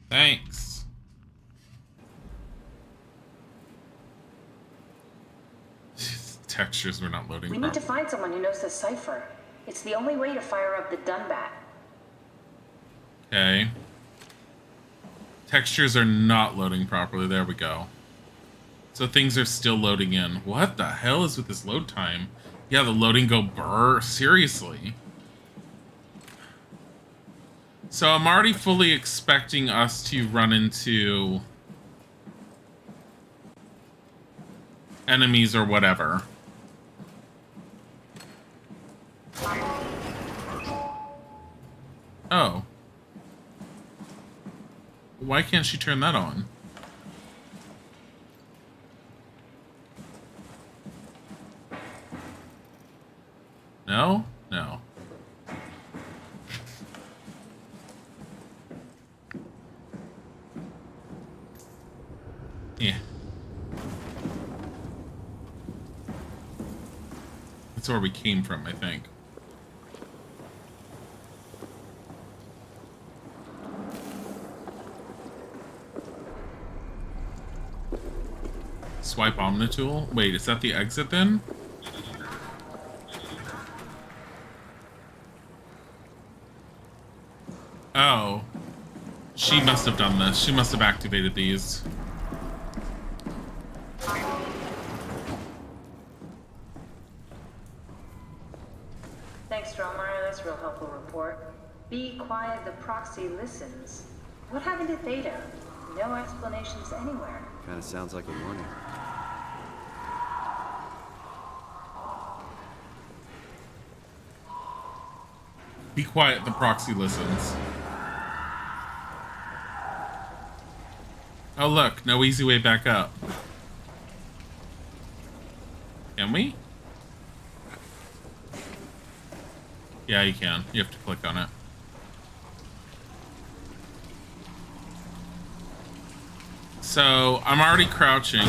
Thanks. Textures were not loading We need to find someone who knows the cipher. It's the only way to fire up the Dunbat. Okay. Textures are not loading properly. There we go. So things are still loading in. What the hell is with this load time? Yeah, the loading go burr. Seriously. So I'm already fully expecting us to run into enemies or whatever. Oh. Why can't she turn that on? No? No. Yeah. That's where we came from, I think. Swipe Omnitool? Wait, is that the exit then? Oh. She must have done this. She must have activated these. Thanks, Strohmeyer. That's a real helpful report. Be quiet, the proxy listens. What happened to Theta? No explanations anywhere. Kinda sounds like a warning. Be quiet, the proxy listens. Oh look, no easy way back up. Can we? Yeah, you can. You have to click on it. So, I'm already crouching.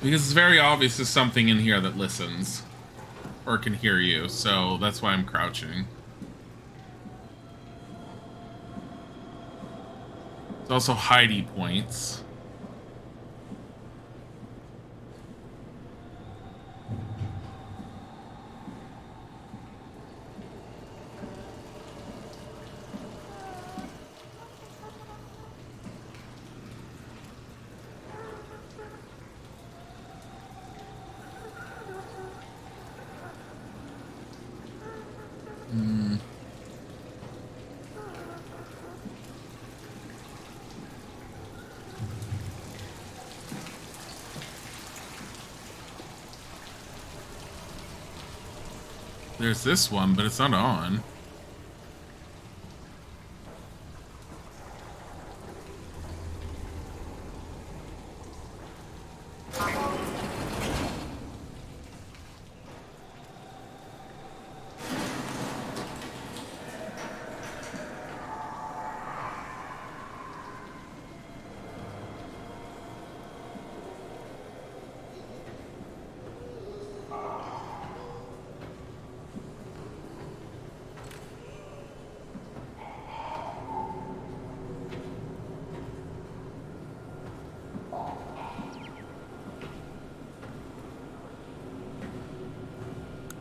Because it's very obvious there's something in here that listens. Or can hear you, so that's why I'm crouching. There's also hidey points. There's this one, but it's not on.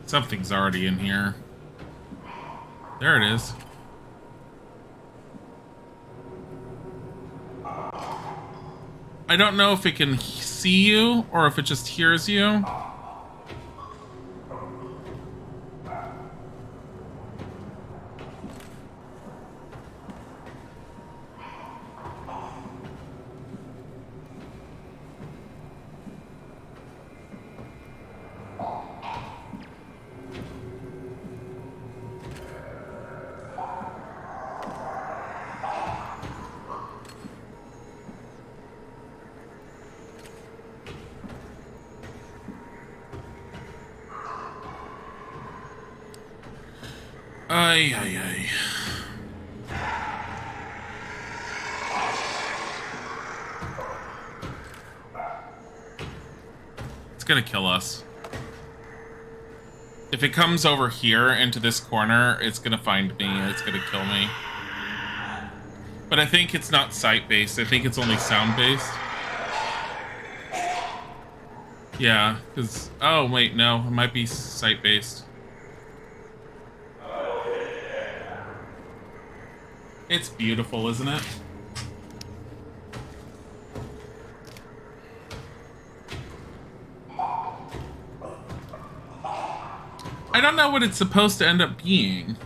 Something's already in here. There it is. I don't know if it can see you or if it just hears you. Ay, ay, ay. It's gonna kill us. If it comes over here into this corner, it's gonna find me. It's gonna kill me. But I think it's not sight-based. I think it's only sound-based. Yeah, because... Oh, wait, no. It might be sight-based. It's beautiful, isn't it? I don't know what it's supposed to end up being.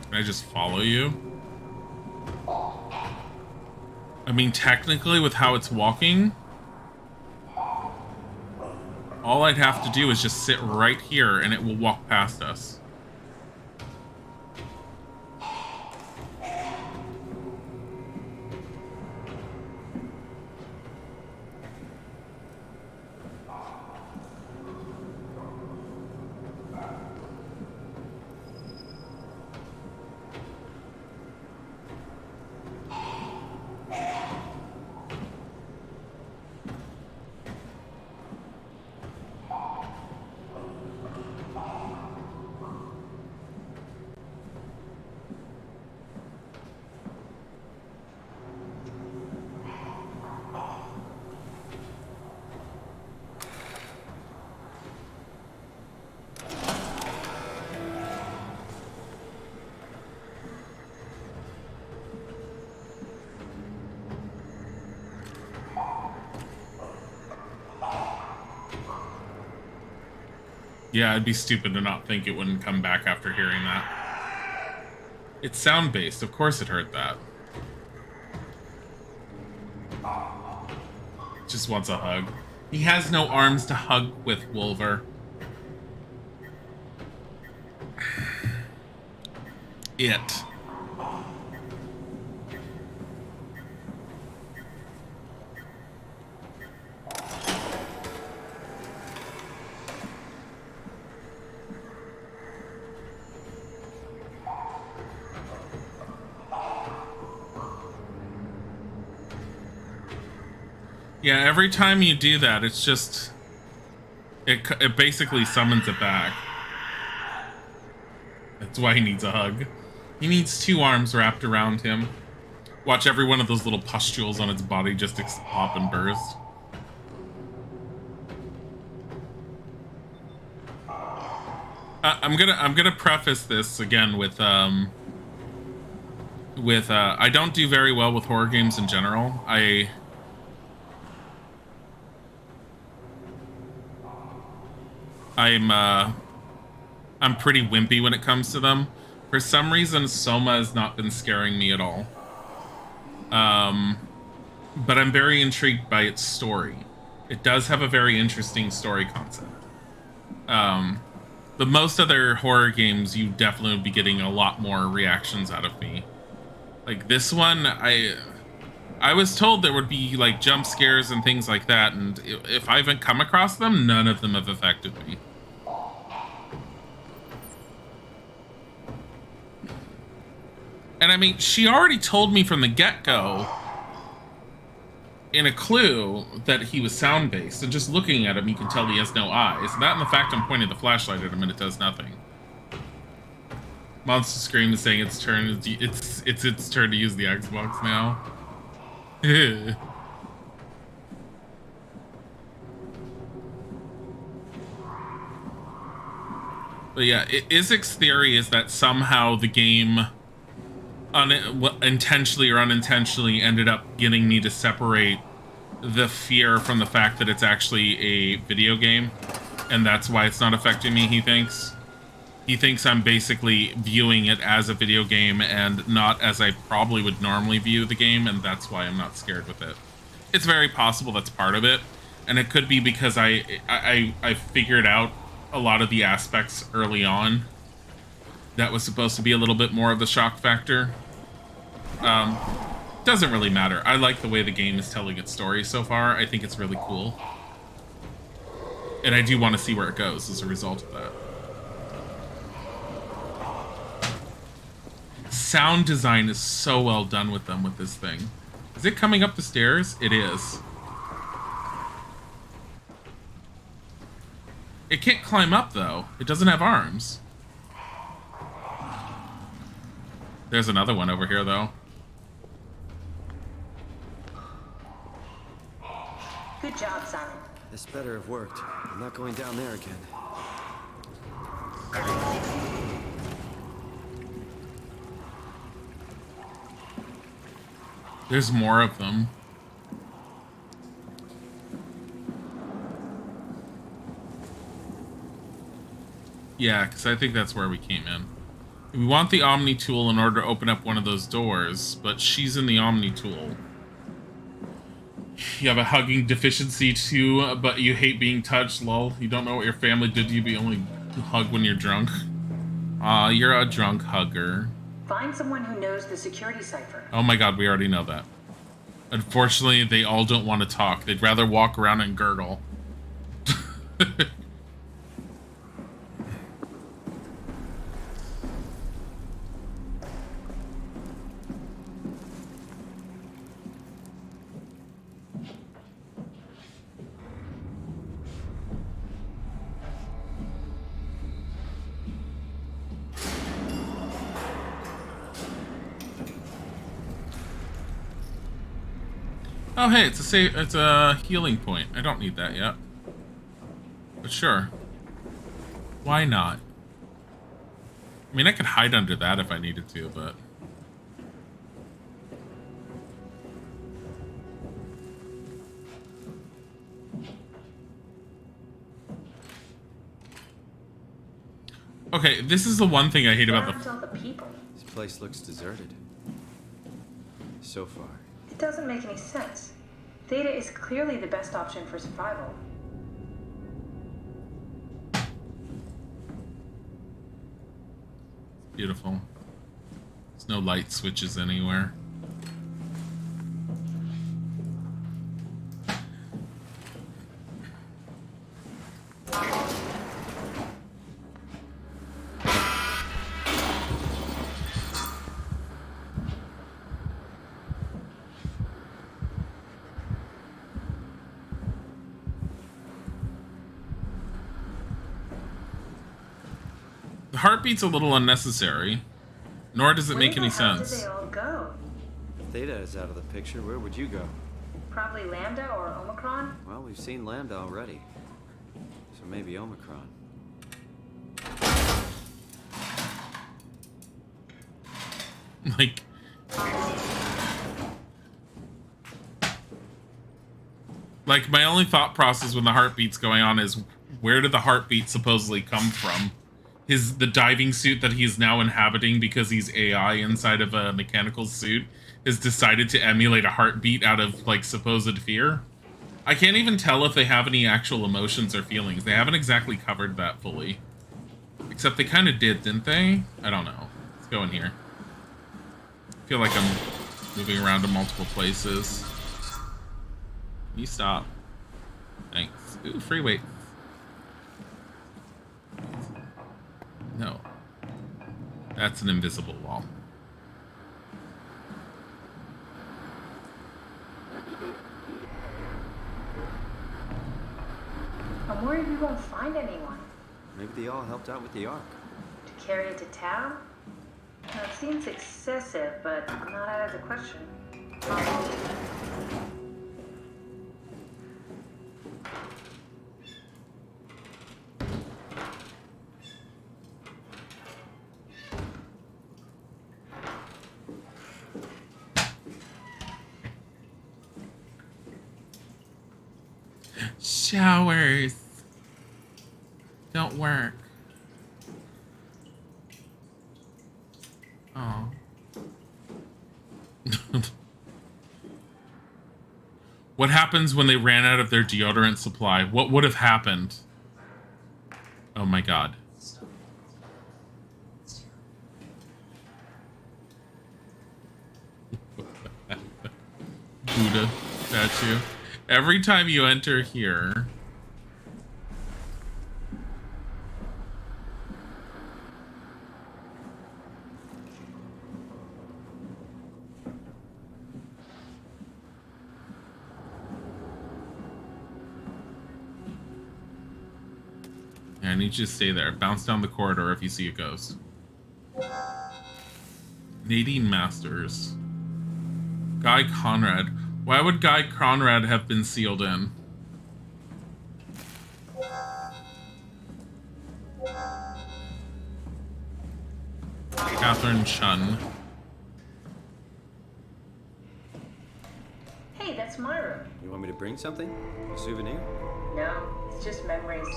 Can I just follow you? I mean, technically, with how it's walking, all I'd have to do is just sit right here and it will walk past us. Yeah, I'd be stupid to not think it wouldn't come back after hearing that. It's sound-based. Of course it heard that. Just wants a hug. He has no arms to hug with, Wolver. It. Yeah, every time you do that, it's just... It basically summons it back. That's why he needs a hug. He needs 2 arms wrapped around him. Watch every one of those little pustules on its body just pop and burst. I'm gonna preface this again with I don't do very well with horror games in general. I'm pretty wimpy when it comes to them. For some reason, SOMA has not been scaring me at all. But I'm very intrigued by its story. It does have a very interesting story concept. The most other horror games, you definitely would be getting a lot more reactions out of me. Like this one, I was told there would be like jump scares and things like that, and if I haven't come across them, none of them have affected me. And I mean, she already told me from the get-go in a clue that he was sound-based, and just looking at him, you can tell he has no eyes. That and the fact I'm pointing the flashlight at him and it does nothing. Monster Scream is saying it's turn. It's its turn to use the Xbox now. But yeah, Isaac's theory is that somehow the game intentionally or unintentionally ended up getting me to separate the fear from the fact that it's actually a video game, and that's why it's not affecting me. He thinks I'm basically viewing it as a video game and not as I probably would normally view the game, and that's why I'm not scared with it. It's very possible that's part of it, and it could be because I figured out a lot of the aspects early on That was supposed to be a little bit more of the shock factor. Doesn't really matter. I like the way the game is telling its story so far. I think it's really cool. And I do want to see where it goes as a result of that. Sound design is so well done with them with this thing. Is it coming up the stairs? It is. It can't climb up, though. It doesn't have arms. There's another one over here, though. Good job, Simon. This better have worked. I'm not going down there again. There's more of them. Yeah, because I think that's where we came in. We want the Omni tool in order to open up one of those doors, but she's in the Omni tool. You have a hugging deficiency too, but you hate being touched, lol. You don't know what your family did to you, but you only hug when you're drunk. Aw, you're a drunk hugger. Find someone who knows the security cipher. Oh my god, we already know that. Unfortunately, they all don't want to talk. They'd rather walk around and gurgle. Oh hey, it's a healing point. I don't need that yet. But sure. Why not? I mean, I could hide under that if I needed to, but... Okay, this is the one thing I hate about the people. This place looks deserted. So far. It doesn't make any sense. Theta is clearly the best option for survival. Beautiful. There's no light switches anywhere. The heartbeat's a little unnecessary, nor does it make any sense. Where did they all go? If Theta is out of the picture, where would you go? Probably Lambda or Omicron? Well, we've seen Lambda already. So maybe Omicron. Like my only thought process when the heartbeat's going on is, where did the heartbeat supposedly come from? The diving suit that he's now inhabiting because he's AI inside of a mechanical suit has decided to emulate a heartbeat out of, like, supposed fear. I can't even tell if they have any actual emotions or feelings. They haven't exactly covered that fully. Except they kind of did, didn't they? I don't know. Let's go in here. I feel like I'm moving around to multiple places. Can you stop? Thanks. Ooh, free weight. No. That's an invisible wall. I'm worried we won't find anyone. Maybe they all helped out with the Ark. To carry it to town? Now, it seems excessive, but not out of the question. Showers don't work. Oh. What happens when they ran out of their deodorant supply? What would have happened? Oh my god. Buddha statue. Every time you enter here... Yeah, I need you to stay there. Bounce down the corridor if you see a ghost. Nadine Masters. Guy Conrad. Why would Guy Conrad have been sealed in? Catherine Chun. Hey, that's my room. You want me to bring something? A souvenir? No, it's just memories.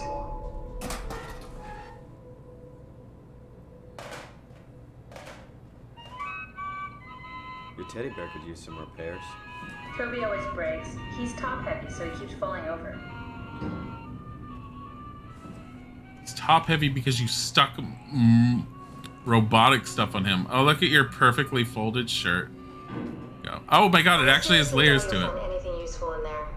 Your teddy bear could use some repairs. Toby always breaks. He's top heavy, so he keeps falling over. He's top heavy because you stuck robotic stuff on him. Oh, look at your perfectly folded shirt. Go. Oh my god, it actually has layers to it. Anything useful in there?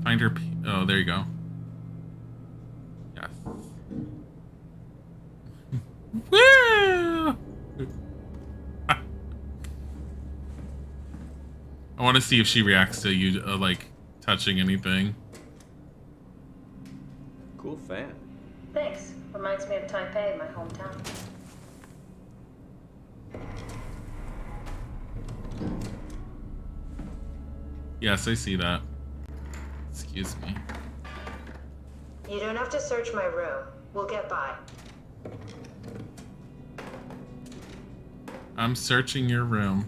Find her. Oh, there you go. Yes. Woo! I want to see if she reacts to you, like, touching anything. Cool fan. Thanks. Reminds me of Taipei, my hometown. Yes, I see that. Excuse me. You don't have to search my room. We'll get by. I'm searching your room.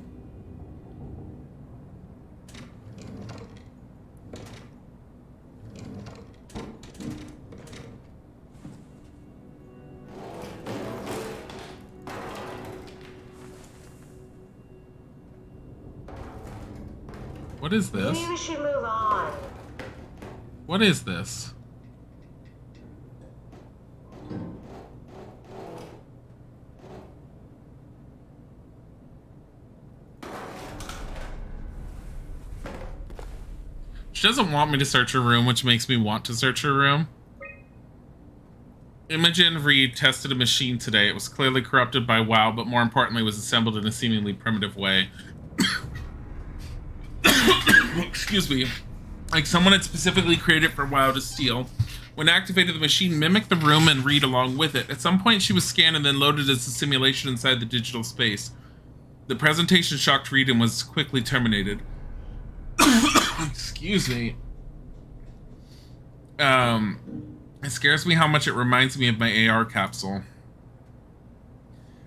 What is this? Maybe we should move on. What is this? She doesn't want me to search her room, which makes me want to search her room. Imogen Reed tested a machine today. It was clearly corrupted by WoW, but more importantly, was assembled in a seemingly primitive way. Excuse me. Like someone had specifically created for WoW to steal. When activated, the machine mimicked the room and Reed along with it. At some point, she was scanned and then loaded as a simulation inside the digital space. The presentation shocked Reed and was quickly terminated. Excuse me. It scares me how much it reminds me of my AR capsule.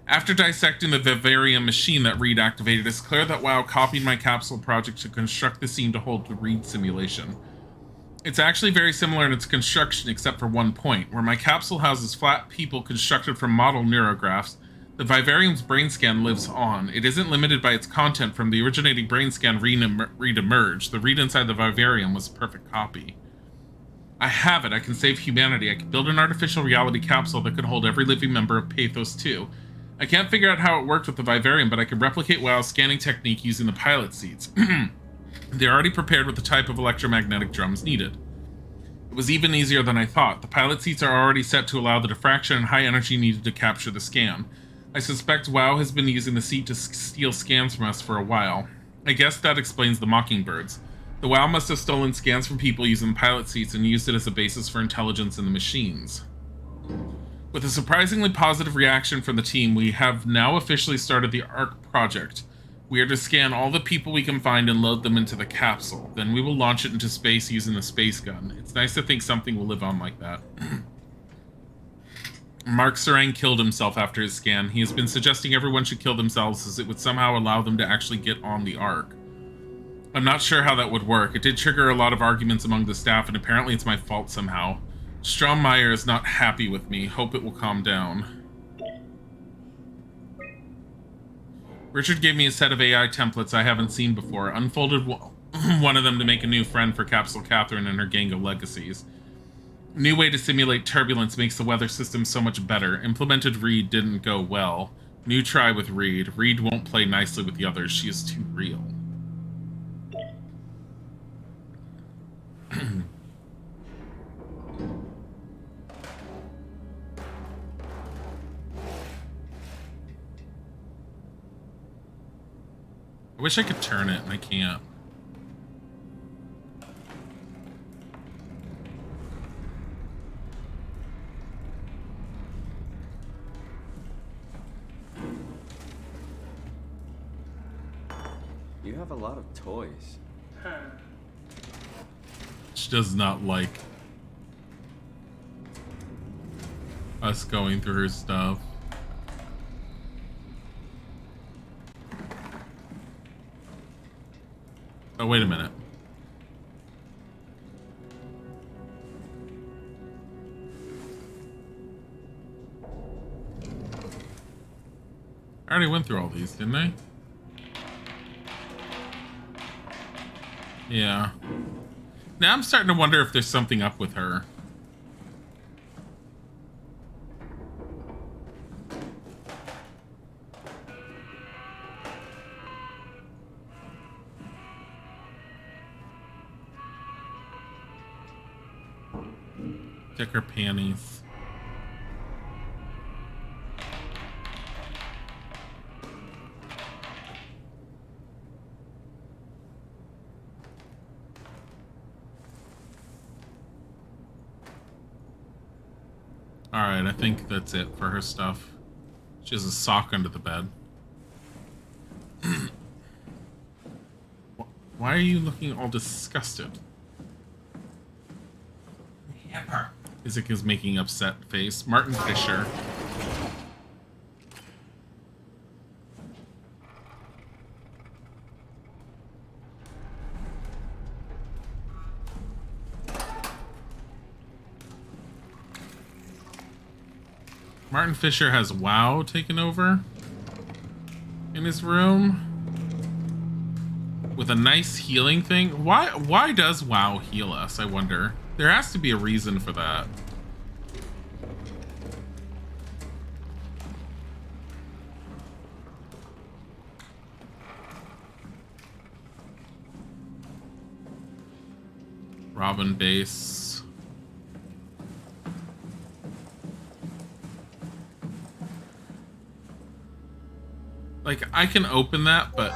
After dissecting the vivarium machine that Reed activated, it's clear that WoW copied my capsule project to construct the scene to hold the Reed simulation. It's actually very similar in its construction except for one point. Where my capsule houses flat people constructed from model neurographs, the vivarium's brain scan lives on. It isn't limited by its content from the originating brain scan Reed emerged. The Reed inside the vivarium was a perfect copy. I have it. I can save humanity. I can build an artificial reality capsule that could hold every living member of Pathos 2. I can't figure out how it worked with the vivarium, but I can replicate WoW's scanning technique using the pilot seats. They're already prepared with the type of electromagnetic drums needed. It was even easier than I thought. The pilot seats are already set to allow the diffraction and high energy needed to capture the scan. I suspect WoW has been using the seat to steal scans from us for a while. I guess that explains the Mockingbirds. The WoW must have stolen scans from people using pilot seats and used it as a basis for intelligence in the machines. With a surprisingly positive reaction from the team, we have now officially started the ARC project. We are to scan all the people we can find and load them into the capsule. Then we will launch it into space using the space gun. It's nice to think something will live on like that. Mark Serang killed himself after his scan. He has been suggesting everyone should kill themselves as it would somehow allow them to actually get on the ARC. I'm not sure how that would work. It did trigger a lot of arguments among the staff, and apparently it's my fault somehow. Strommeyer is not happy with me. Hope it will calm down. Richard gave me a set of AI templates I haven't seen before. Unfolded one of them to make a new friend for Capsule Catherine and her gang of legacies. New way to simulate turbulence makes the weather system so much better. Implemented Reed didn't go well. New try with Reed. Reed won't play nicely with the others. She is too real. I wish I could turn it, and I can't. You have a lot of toys. She does not like us going through her stuff. Oh, wait a minute. I already went through all these, didn't I? Yeah. Now I'm starting to wonder if there's something up with her. Check her panties. Alright, I think that's it for her stuff. She has a sock under the bed. Why are you looking all disgusted? Hamper. Isaac is making upset face. Martin Fisher. Martin Fisher has WoW taken over in his room with a nice healing thing. Why does WoW heal us, I wonder? There has to be a reason for that. Robin base. Like, I can open that, but...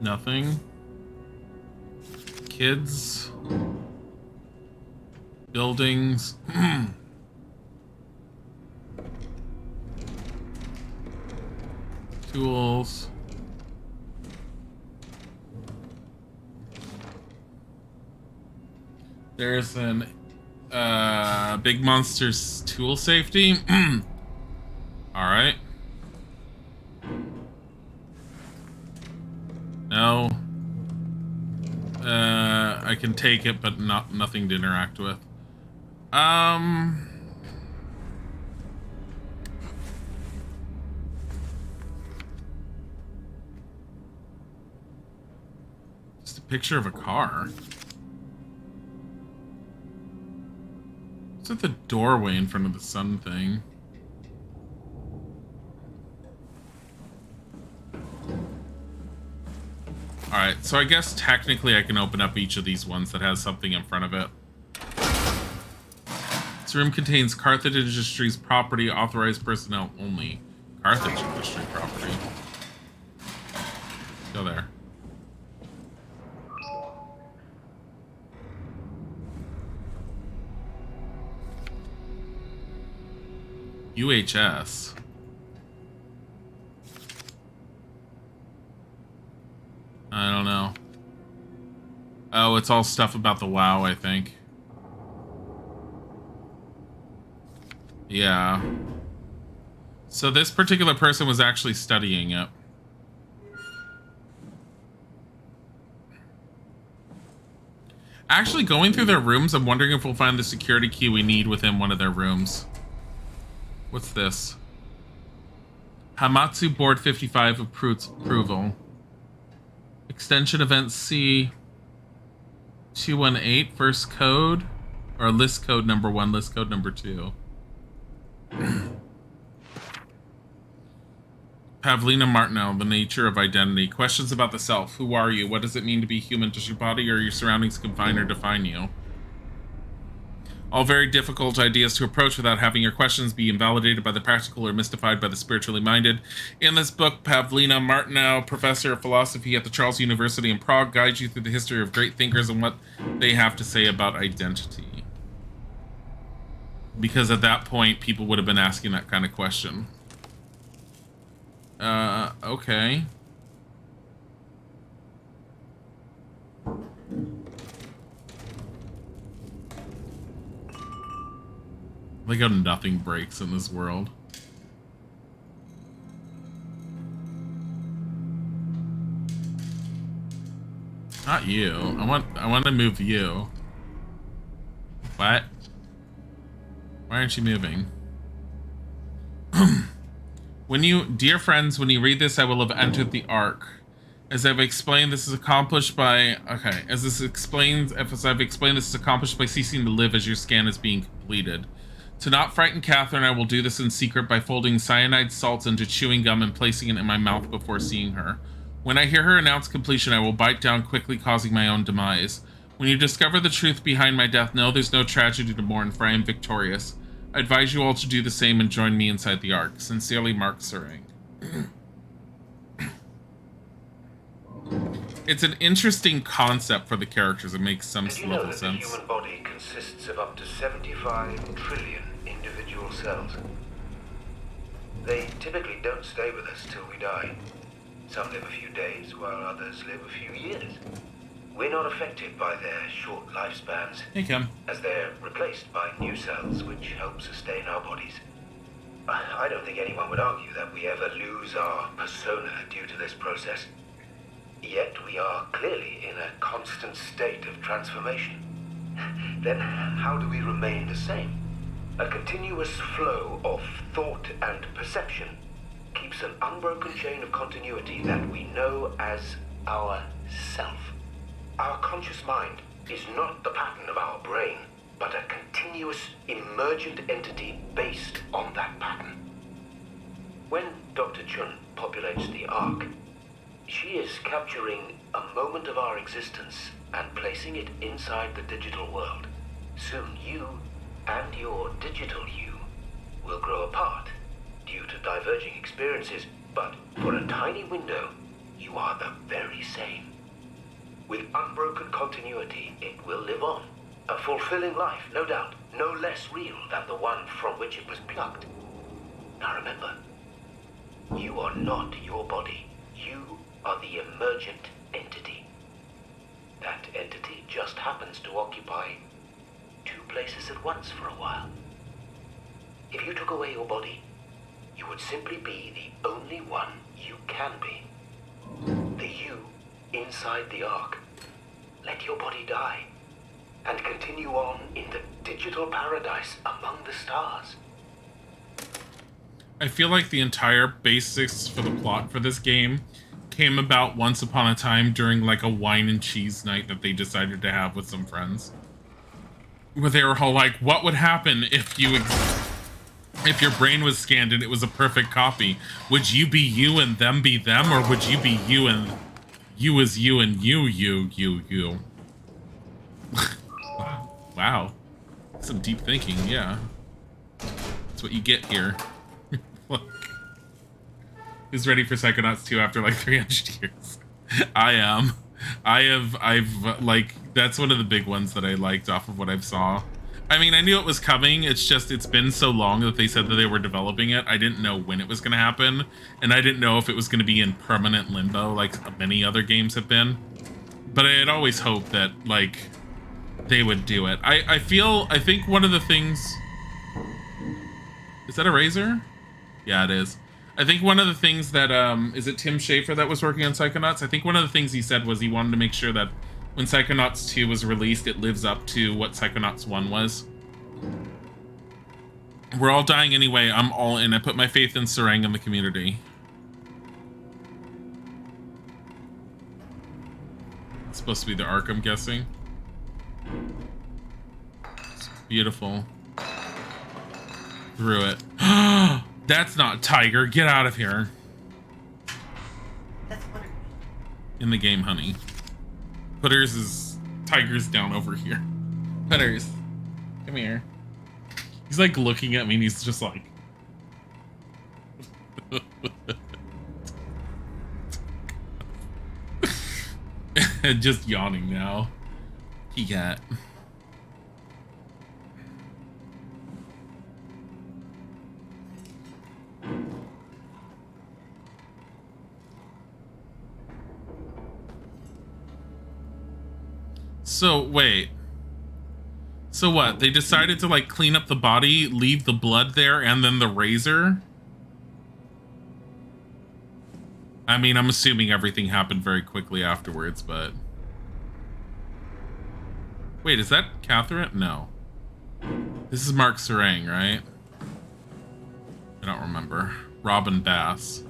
Nothing. Kids. Buildings. Tools. There's an Big Monster's tool safety. All right. No. I can take it, but nothing to interact with. Just a picture of a car. It's at the doorway in front of the sun thing. Alright, so I guess technically I can open up each of these ones that has something in front of it. This room contains Carthage Industries property, authorized personnel only. Carthage Industry property. Go there. UHS. I don't know. Oh, it's all stuff about the WoW, I think. Yeah. So this particular person was actually studying it. Actually, going through their rooms, I'm wondering if we'll find the security key we need within one of their rooms. What's this? Hamatsu Board 55 approval. Extension event C 218, first code, or list code number 1, list code number 2. Pavlina Martineau, the nature of identity. Questions about the self. Who are you? What does it mean to be human? Does your body or your surroundings confine or define you? All very difficult ideas to approach without having your questions be invalidated by the practical or mystified by the spiritually minded. In this book, Pavlina Martineau, professor of philosophy at the Charles University in Prague, guides you through the history of great thinkers and what they have to say about identity. Because at that point, people would have been asking that kind of question. Okay. Like how nothing breaks in this world. Not you. I want to move you. What? Why aren't you moving? Dear friends, when you read this, I will have entered the Ark. As I've explained, this is accomplished by... Okay. As I've explained, this is accomplished by ceasing to live as your scan is being completed. To not frighten Catherine, I will do this in secret by folding cyanide salts into chewing gum and placing it in my mouth before seeing her. When I hear her announce completion, I will bite down quickly, causing my own demise. When you discover the truth behind my death, know there's no tragedy to mourn, for I am victorious. I advise you all to do the same and join me inside the Ark. Sincerely, Mark Suring. It's an interesting concept for the characters. It makes some level sense. The human body consists of up to 75 trillion individual cells. They typically don't stay with us till we die. Some live a few days, while others live a few years. We're not affected by their short lifespans, Hey, Kim. as they're replaced by new cells which help sustain our bodies. I don't think anyone would argue that we ever lose our persona due to this process. Yet we are clearly in a constant state of transformation. Then how do we remain the same? A continuous flow of thought and perception keeps an unbroken chain of continuity that we know as our self. Our conscious mind is not the pattern of our brain, but a continuous emergent entity based on that pattern. When Dr. Chun populates the Ark, she is capturing a moment of our existence and placing it inside the digital world. Soon you and your digital you will grow apart due to diverging experiences, but for a tiny window, you are the very same. With unbroken continuity, it will live on. A fulfilling life, no doubt, no less real than the one from which it was plucked. Now remember, you are not your body. You are the emergent entity. That entity just happens to occupy two places at once for a while. If you took away your body, you would simply be the only one you can be. The you inside the Ark. Let your body die and continue on in the digital paradise among the stars. I feel like the entire basics for the plot for this game came about once upon a time during like a wine and cheese night that they decided to have with some friends. Where they were all like, what would happen if your brain was scanned and it was a perfect copy? Would you be you and them be them, or would you be you and you as you and you? Wow. Some deep thinking, yeah. That's what you get here. Look. Who's ready for Psychonauts 2 after like 300 years? I am. I've like, that's one of the big ones that I liked off of what I saw. I mean, I knew it was coming. It's just, it's been so long that they said that they were developing it. I didn't know when it was going to happen. And I didn't know if it was going to be in permanent limbo like many other games have been. But I had always hoped that, like, they would do it. I think one of the things... Is that a razor? Yeah, it is. I think one of the things that, is it Tim Schafer that was working on Psychonauts? I think one of the things he said was he wanted to make sure that when Psychonauts 2 was released, it lives up to what Psychonauts 1 was. We're all dying anyway. I'm all in. I put my faith in Sarang and the community. It's supposed to be the Ark, I'm guessing. It's beautiful. Through it. That's not Tiger. Get out of here. That's what. In the game, honey. Putters is... Tiger's down over here. Putters. Come here. He's like looking at me and he's just like... just yawning now. He got... So, wait. So what? They decided to, like, clean up the body, leave the blood there, and then the razor? I mean, I'm assuming everything happened very quickly afterwards, but... Wait, is that Catherine? No. This is Mark Sarang, right? I don't remember. Robin Bass.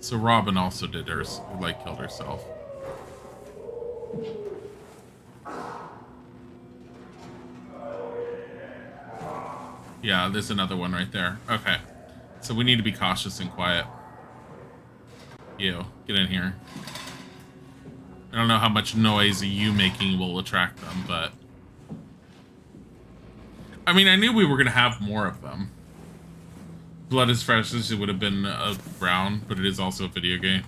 So Robin also did hers, like, killed herself. Yeah, there's another one right there. Okay. So we need to be cautious and quiet. You, get in here. I don't know how much noise you making will attract them, but... I mean, I knew we were going to have more of them. Blood is fresh, it would have been brown, but it is also a video game.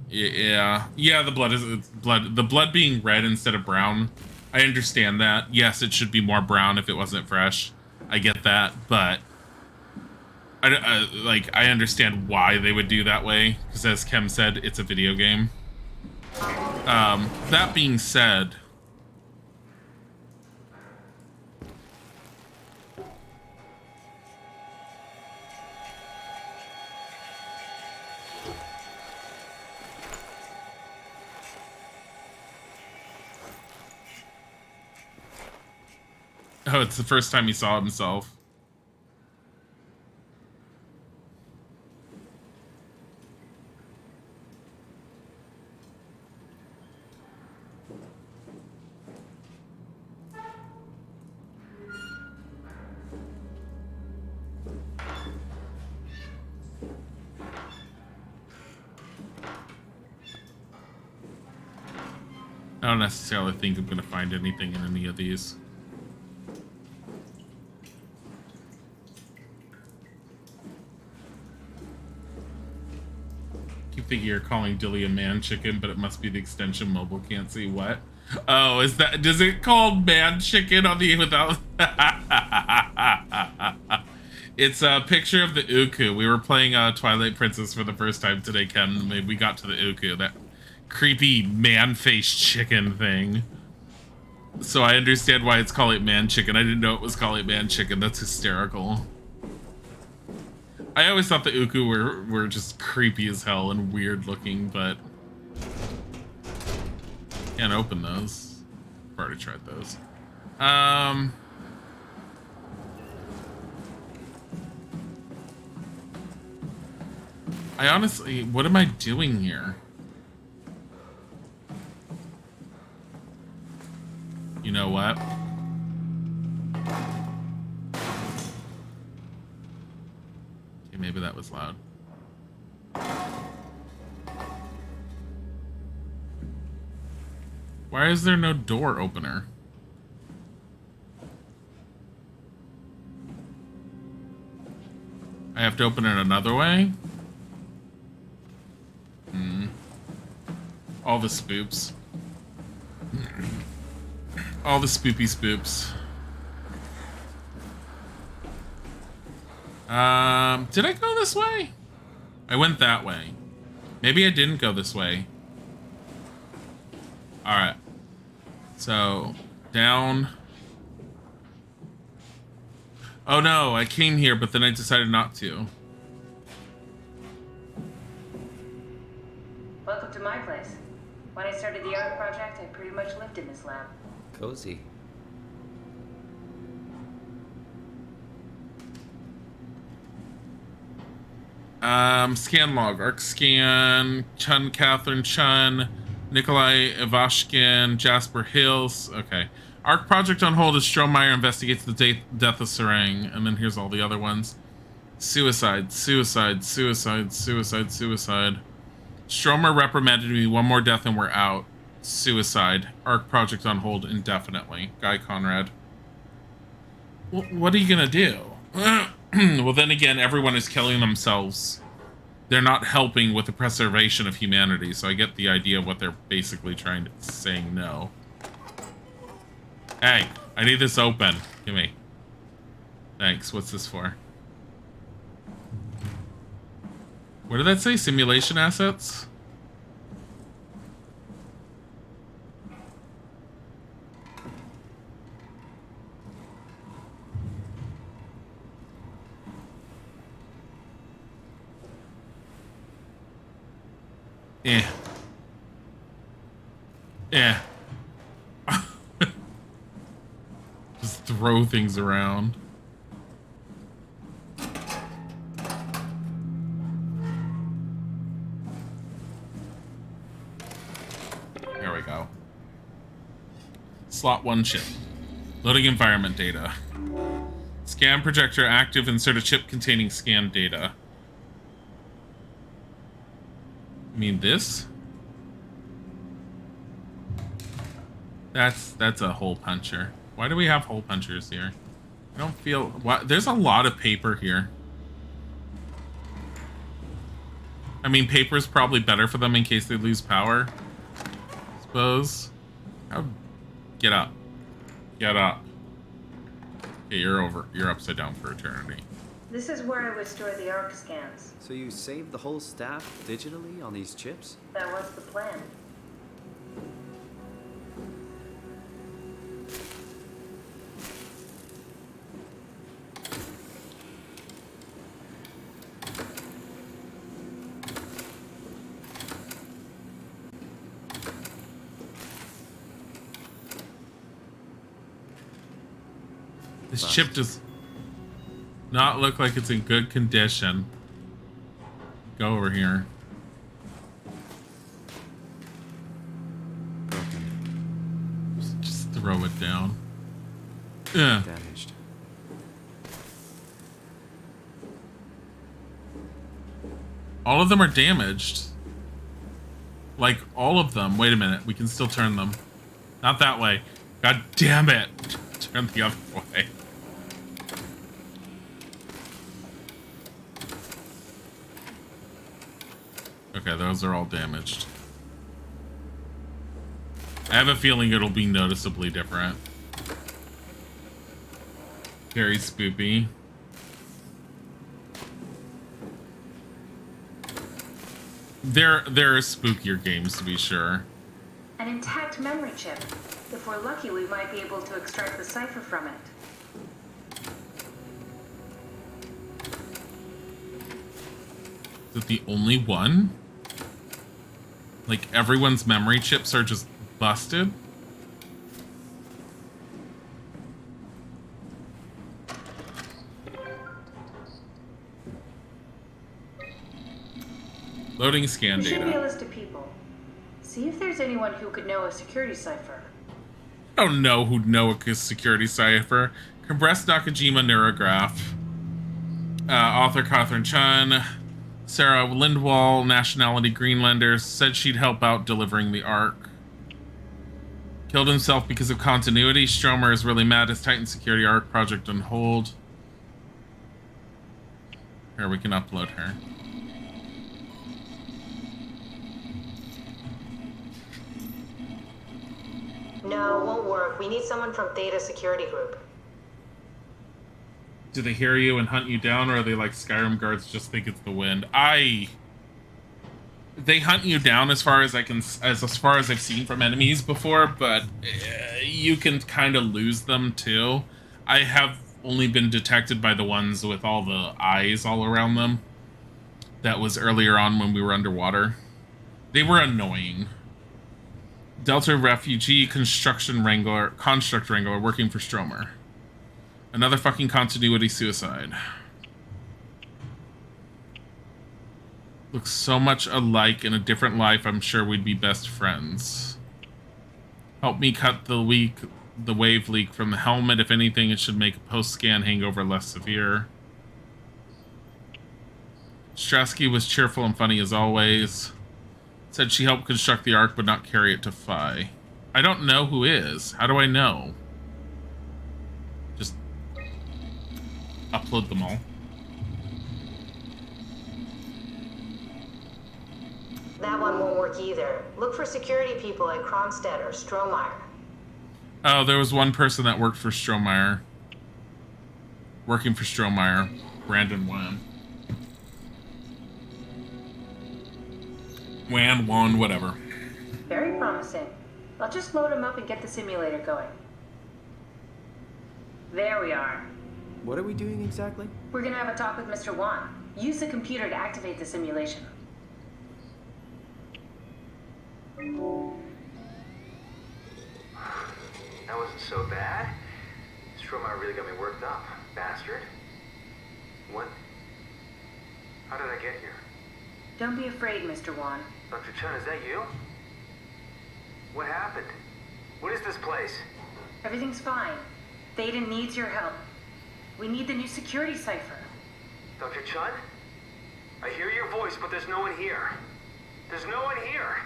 Yeah, the blood is... The blood being red instead of brown, I understand that. Yes, it should be more brown if it wasn't fresh. I get that, but I understand why they would do that way, because as Kem said, it's a video game. That being said, oh, it's the first time he saw himself. I don't necessarily think I'm going to find anything in any of these. Keep thinking you're calling Dilly a man chicken, but it must be the extension mobile can't see. What? Oh, is that... Does it call man chicken on the... without... It's a picture of the Uku. We were playing Twilight Princess for the first time today, Ken. Maybe we got to the Uku. That creepy man-faced chicken thing. So I understand why it's called it man chicken. I didn't know it was called it man chicken. That's hysterical. I always thought the Uku were just creepy as hell and weird looking, but can't open those. I've already tried those. I honestly, what am I doing here? You know what? Okay, maybe that was loud. Why is there no door opener? I have to open it another way? All the spoops. All the spoopy spoops. Did I go this way? I went that way. Maybe I didn't go this way. Alright. So, down. Oh no, I came here, but then I decided not to. Welcome to my place. When I started the art project, I pretty read much lived in this lab. Cozy. Scan log. Arc scan. Chun, Catherine Chun. Nikolai Ivashkin. Jasper Hills. Okay. Arc project on hold as Strohmeyer investigates the death of Sarang. And then here's all the other ones. Suicide. Suicide. Suicide. Suicide. Suicide. Strohmeyer reprimanded me. One more death and we're out. Suicide. Arc project on hold indefinitely. Guy Conrad. What are you gonna do? Well, then again, everyone is killing themselves. They're not helping with the preservation of humanity, so I get the idea of what they're basically trying to saying no. Hey, I need this open. Give me. Thanks. What's this for? What did that say? Simulation assets? Yeah. Yeah. Just throw things around. There we go. Slot 1 chip. Loading environment data. Scan projector active. Insert a chip containing scan data. I mean this? That's a hole puncher. Why do we have hole punchers here? I don't feel... What? There's a lot of paper here. I mean, paper's probably better for them in case they lose power. I suppose. Oh, get up. Get up. Okay, you're upside down for eternity. This is where I would store the ARC scans. So you saved the whole staff digitally on these chips? That was the plan. This chip does not look like it's in good condition. Go over here. Just throw it down. Yeah. Damaged. All of them are damaged. Like, all of them. Wait a minute. We can still turn them. Not that way. God damn it. Turn the other way. Okay, those are all damaged. I have a feeling it'll be noticeably different. Very spoopy. There are spookier games, to be sure. An intact memory chip. If we're lucky, we might be able to extract the cipher from it. Is it the only one? Like, everyone's memory chips are just busted? Loading scan There should be a data. list of people. See if there's anyone who could know a security cipher. I don't know who'd know a security cipher. Compressed Nakajima neurograph. Author Catherine Chun. Sarah Lindwall, nationality Greenlander, said she'd help out delivering the ARC. Killed himself because of continuity. Stromer is really mad. His Titan security ARC project on hold. Here, we can upload her. No, won't work. We need someone from Theta Security Group. Do they hear you and hunt you down, or are they like Skyrim guards just think it's the wind? They hunt you down as far as as far as I've seen from enemies before, but you can kind of lose them too. I have only been detected by the ones with all the eyes all around them. That was earlier on when we were underwater. They were annoying. Delta refugee construct wrangler working for Stromer. Another fucking continuity suicide. Looks so much alike. In a different life, I'm sure we'd be best friends. Help me cut the wave leak from the helmet. If anything, it should make a post-scan hangover less severe. Strasky was cheerful and funny as always. Said she helped construct the Ark but not carry it to Phi. I don't know who is. How do I know? Just upload them all. That one won't work either. Look for security people at Kronstadt or Strohmeyer. Oh, there was one person that worked for Strohmeyer. Working for Strohmeyer. Brandon Wan. Wan, whatever. Very promising. I'll just load him up and get the simulator going. There we are. What are we doing exactly? We're gonna have a talk with Mr. Wan. Use the computer to activate the simulation. That wasn't so bad. Strohmeyer really got me worked up, bastard. What? How did I get here? Don't be afraid, Mr. Wan. Dr. Chun, is that you? What happened? What is this place? Everything's fine. Theta needs your help. We need the new security cipher. Dr. Chun? I hear your voice, but there's no one here. There's no one here.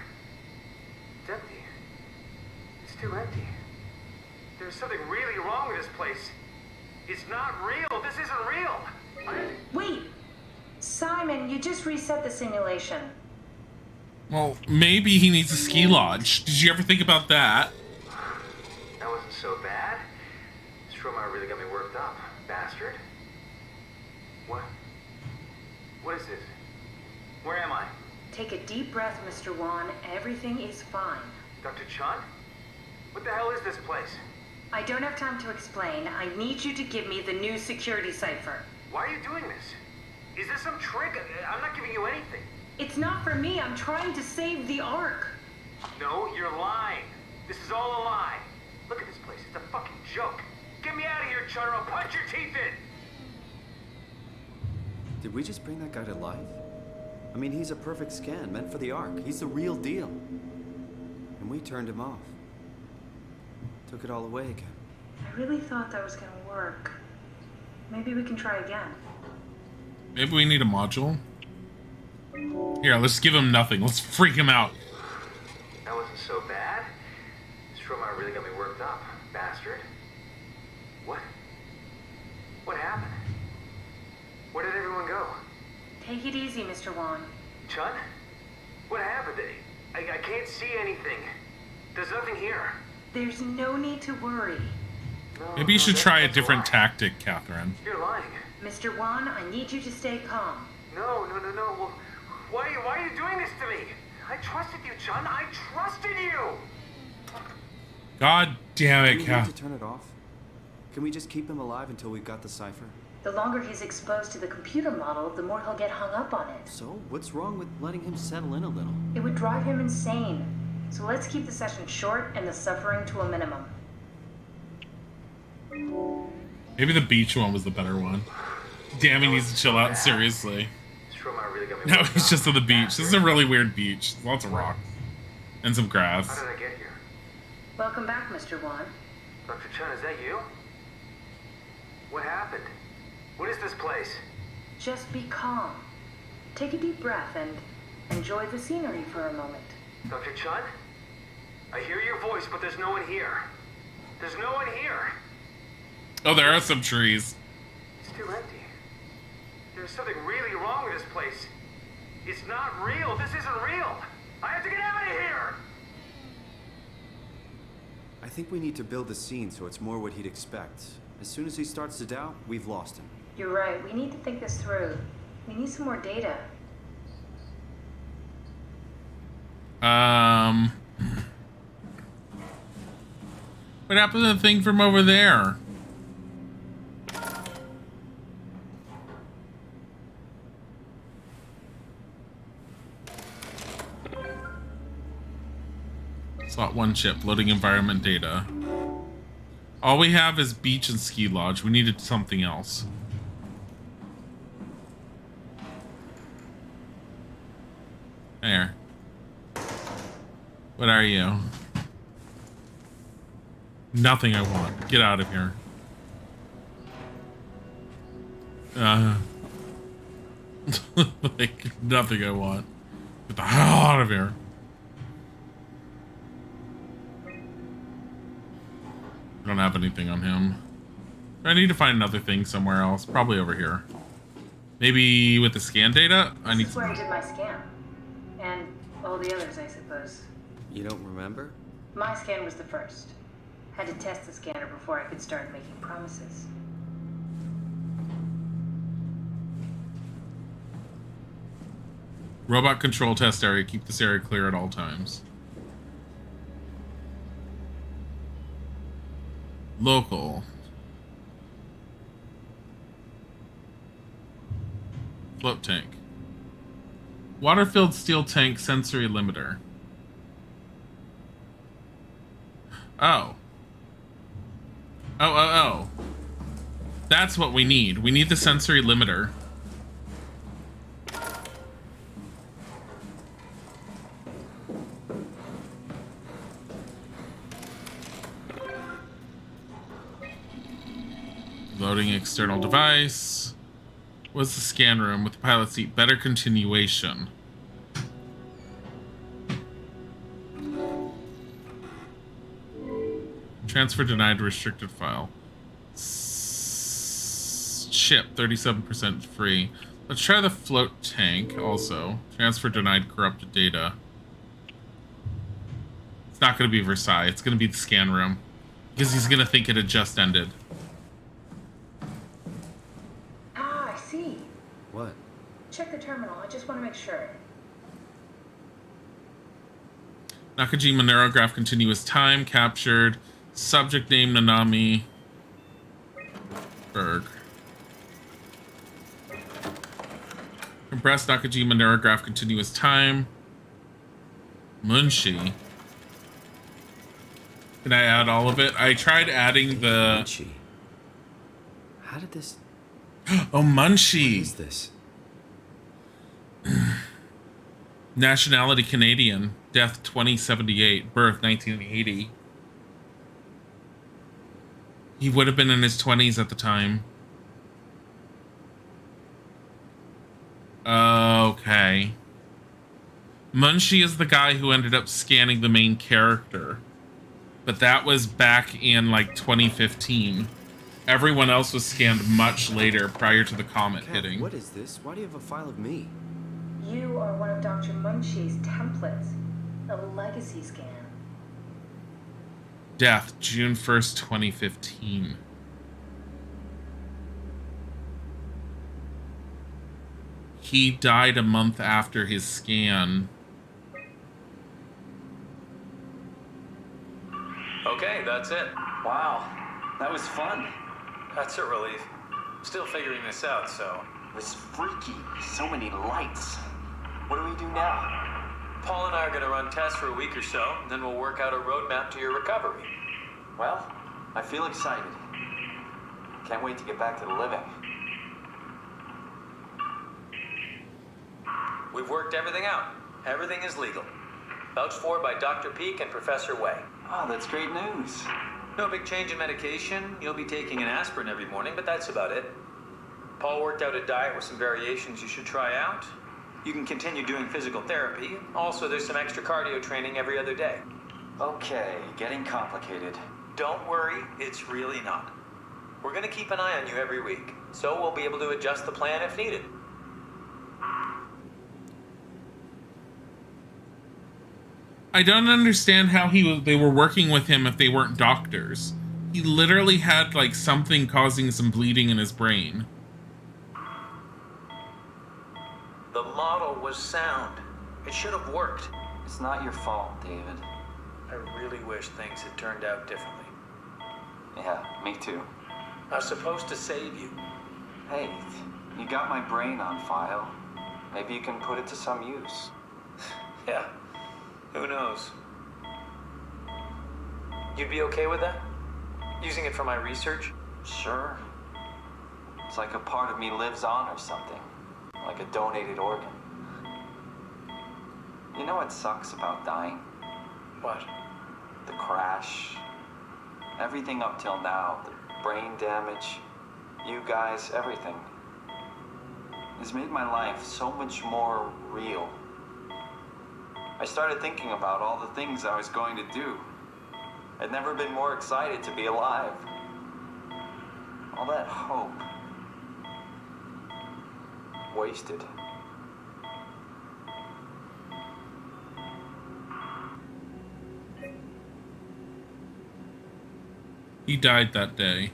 It's empty. It's too empty. There's something really wrong with this place. It's not real. This isn't real. Wait! Simon, you just reset the simulation. Well, maybe he needs a ski lodge. Did you ever think about that? That wasn't so bad. Strohmeyer really got me worked up, bastard. What? What is this? Where am I? Take a deep breath, Mr. Wan. Everything is fine. Dr. Chun? What the hell is this place? I don't have time to explain. I need you to give me the new security cipher. Why are you doing this? Is this some trick? I'm not giving you anything. It's not for me. I'm trying to save the Ark. No, you're lying. This is all a lie. Look at this place. It's a fucking joke. Get me out of here, Chun, or I'll punch your teeth in. Did we just bring that guy to life? I mean, he's a perfect scan, meant for the Ark. He's the real deal. And we turned him off. Took it all away again. I really thought that was gonna work. Maybe we can try again. Maybe we need a module. Here, let's give him nothing. Let's freak him out. That wasn't so bad. Strohmeyer really got me worked up, bastard. What? What happened? Where did everyone go? Take it easy, Mr. Wan. Chun? What happened? I can't see anything. There's nothing here. There's no need to worry. No, Maybe you should that's try a lie. different tactic, Catherine. You're lying. Mr. Wan, I need you to stay calm. No. Well, why are you doing this to me? I trusted you, Chun. I trusted you. God damn Do it, we need Cat. to turn it off? Can we just keep him alive until we've got the cipher? The longer he's exposed to the computer model, the more he'll get hung up on it. So, what's wrong with letting him settle in a little? It would drive him insane. So let's keep the session short and the suffering to a minimum. Maybe the beach one was the better one. Damn, he needs to chill out, seriously. Strohmeyer really got me No, worked he's up, just on the beach. This is a bastard. really weird beach. Lots of rocks. And some How grass. did I get here? Welcome back, Mr. Wan. Dr. Chun, is that you? What happened? What is this place? Just be calm. Take a deep breath and enjoy the scenery for a moment. Dr. Chun? I hear your voice, but there's no one here. There's no one here. Oh, there are some trees. It's too empty. There's something really wrong with this place. It's not real. This isn't real. I have to get out of here. I think we need to build the scene so it's more what he'd expect. As soon as he starts to doubt, we've lost him. You're right. We need to think this through. We need some more data. What happened to the thing from over there? Slot 1 chip. Loading environment data. All we have is beach and ski lodge. We needed something else. There. What are you? Nothing I want. Get out of here. Like, nothing I want. Get the hell out of here. I don't have anything on him. I need to find another thing somewhere else. Probably over here. Maybe with the scan data? I need This is where I did my scan. And all the others, I suppose. You don't remember? My scan was the first. Had to test the scanner before I could start making promises. Robot control test area. Keep this area clear at all times. Local. Float tank. Water-filled steel tank sensory limiter. Oh. Oh. That's what we need. We need the sensory limiter. Loading external device. What's the scan room with the pilot seat? Better continuation. Transfer denied restricted file. Ship 37% free. Let's try the float tank also. Transfer denied corrupted data. It's not going to be Versailles. It's going to be the scan room. Because he's going to think it had just ended. Ah, I see. What? Check the terminal. I just want to make sure. Nakajima neurograph continuous time captured. Subject name Nanami Berg. Compressed Nakajima neurograph continuous time. Munshi. Can I add all of it? I tried adding the... Munshi. How did this... Oh, Munshi. What is this? Nationality Canadian. Death 2078. Birth 1980. He would have been in his 20s at the time. Okay. Munshi is the guy who ended up scanning the main character. But that was back in, like, 2015. Everyone else was scanned much later, prior to the comet hitting. What is this? Why do you have a file of me? You are one of Dr. Munshi's templates. A legacy scan. Death, June 1st, 2015. He died a month after his scan. Okay, that's it. Wow, that was fun. That's a relief. Still figuring this out, so... It was freaky. So many lights. What do we do now? Paul and I are going to run tests for a week or so, and then we'll work out a roadmap to your recovery. Well, I feel excited. Can't wait to get back to the living. We've worked everything out. Everything is legal. Vouched for by Dr. Peak and Professor Way. Oh, that's great news. No big change in medication. You'll be taking an aspirin every morning, but that's about it. Paul worked out a diet with some variations you should try out. You can continue doing physical therapy. Also, there's some extra cardio training every other day. Okay, getting complicated. Don't worry, it's really not. We're going to keep an eye on you every week, so we'll be able to adjust the plan if needed. I don't understand how they were working with him if they weren't doctors. He literally had, like, something causing some bleeding in his brain. The model was sound. It should have worked. It's not your fault, David. I really wish things had turned out differently. Yeah, me too. I was supposed to save you. Hey, you got my brain on file. Maybe you can put it to some use. Yeah, who knows? You'd be okay with that? Using it for my research? Sure. It's like a part of me lives on or something. Like a donated organ. You know what sucks about dying? What? The crash. Everything up till now. The brain damage. You guys, everything. Has made my life so much more real. I started thinking about all the things I was going to do. I'd never been more excited to be alive. All that hope. Wasted. He died that day.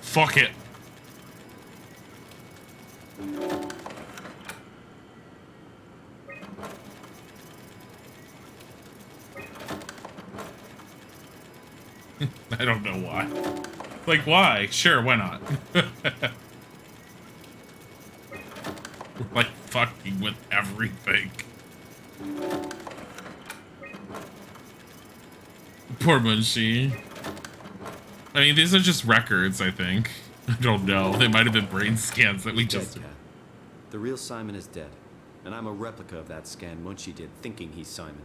Fuck it. I don't know why. Like, why? Sure, why not? We're like fucking with everything. Poor Munchie. I mean, these are just records, I think. I don't know. They might have been brain scans that we just... Dead, Cat. The real Simon is dead. And I'm a replica of that scan Munchie did, thinking he's Simon.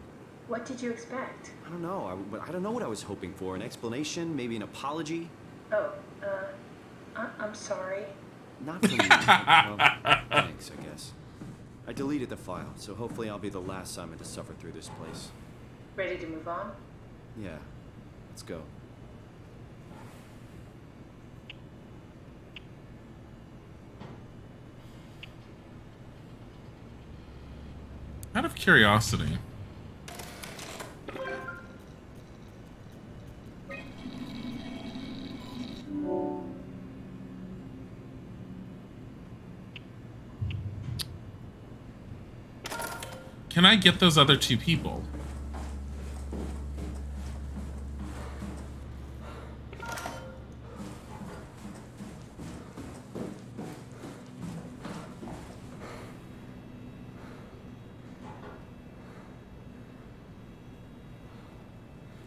What did you expect? I don't know. I don't know what I was hoping for. An explanation? Maybe an apology? Oh, I'm sorry. Not from you. Well, thanks, I guess. I deleted the file, so hopefully I'll be the last Simon to suffer through this place. Ready to move on? Yeah. Let's go. Out of curiosity. Can I get those other two people?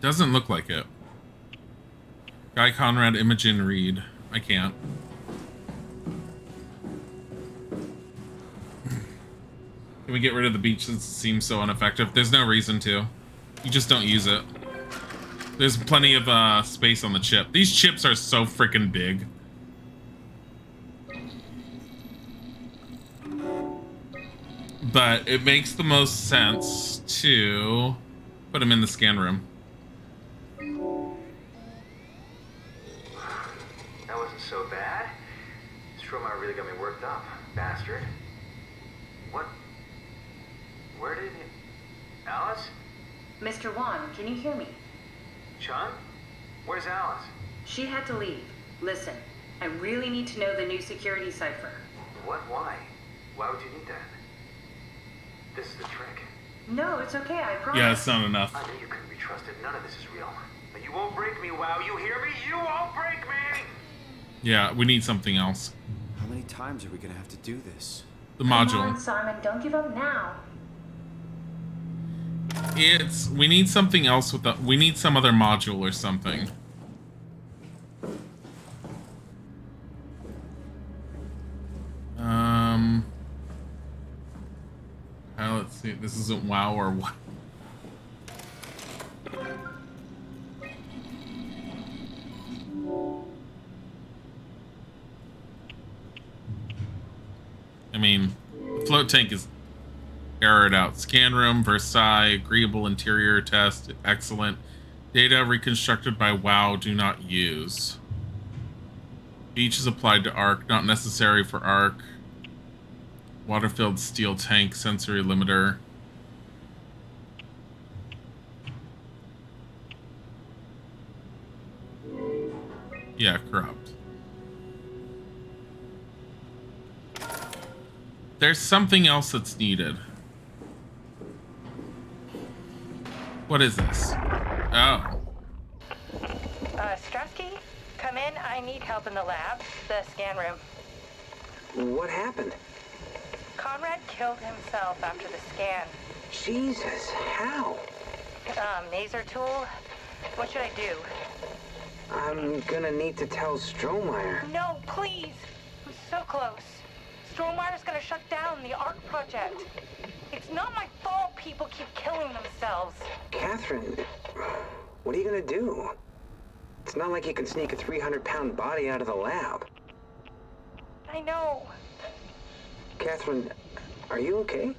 Doesn't look like it. Guy Conrad, Imogen Reed. I can't. Can we get rid of the beach since it seems so ineffective? There's no reason to. You just don't use it. There's plenty of space on the chip. These chips are so freaking big. But it makes the most sense to put them in the scan room. That wasn't so bad. Stromae really got me worked up, bastard. What? Where did you... Alice? Mr. Wan, can you hear me? Chun? Where's Alice? She had to leave. Listen, I really need to know the new security cipher. What? Why? Why would you need that? This is the trick. No, it's okay, I promise. Yeah, it's not enough. I knew you couldn't be trusted. None of this is real. But you won't break me, WoW. You hear me? You won't break me! Yeah, we need something else. How many times are we gonna have to do this? The Come module. on, Simon, don't give up now. We need something else with the... We need some other module or something. Let's see. This isn't WoW or what? I mean, the float tank is errored out. Scan room, Versailles, agreeable interior test, excellent. Data reconstructed by WoW, do not use. Beach is applied to Arc, not necessary for Arc. Water-filled steel tank, sensory limiter. Yeah, corrupt. There's something else that's needed. What is this? Oh. Strusky, come in. I need help in the lab, the scan room. What happened? Conrad killed himself after the scan. Jesus, how? Maser tool. What should I do? I'm gonna need to tell Strohmeyer. No, please. I'm so close. Strohmeyer's gonna shut down the ARC project. It's not my fault people keep killing themselves. Catherine, what are you gonna do? It's not like you can sneak a 300-pound body out of the lab. I know. Catherine, are you okay?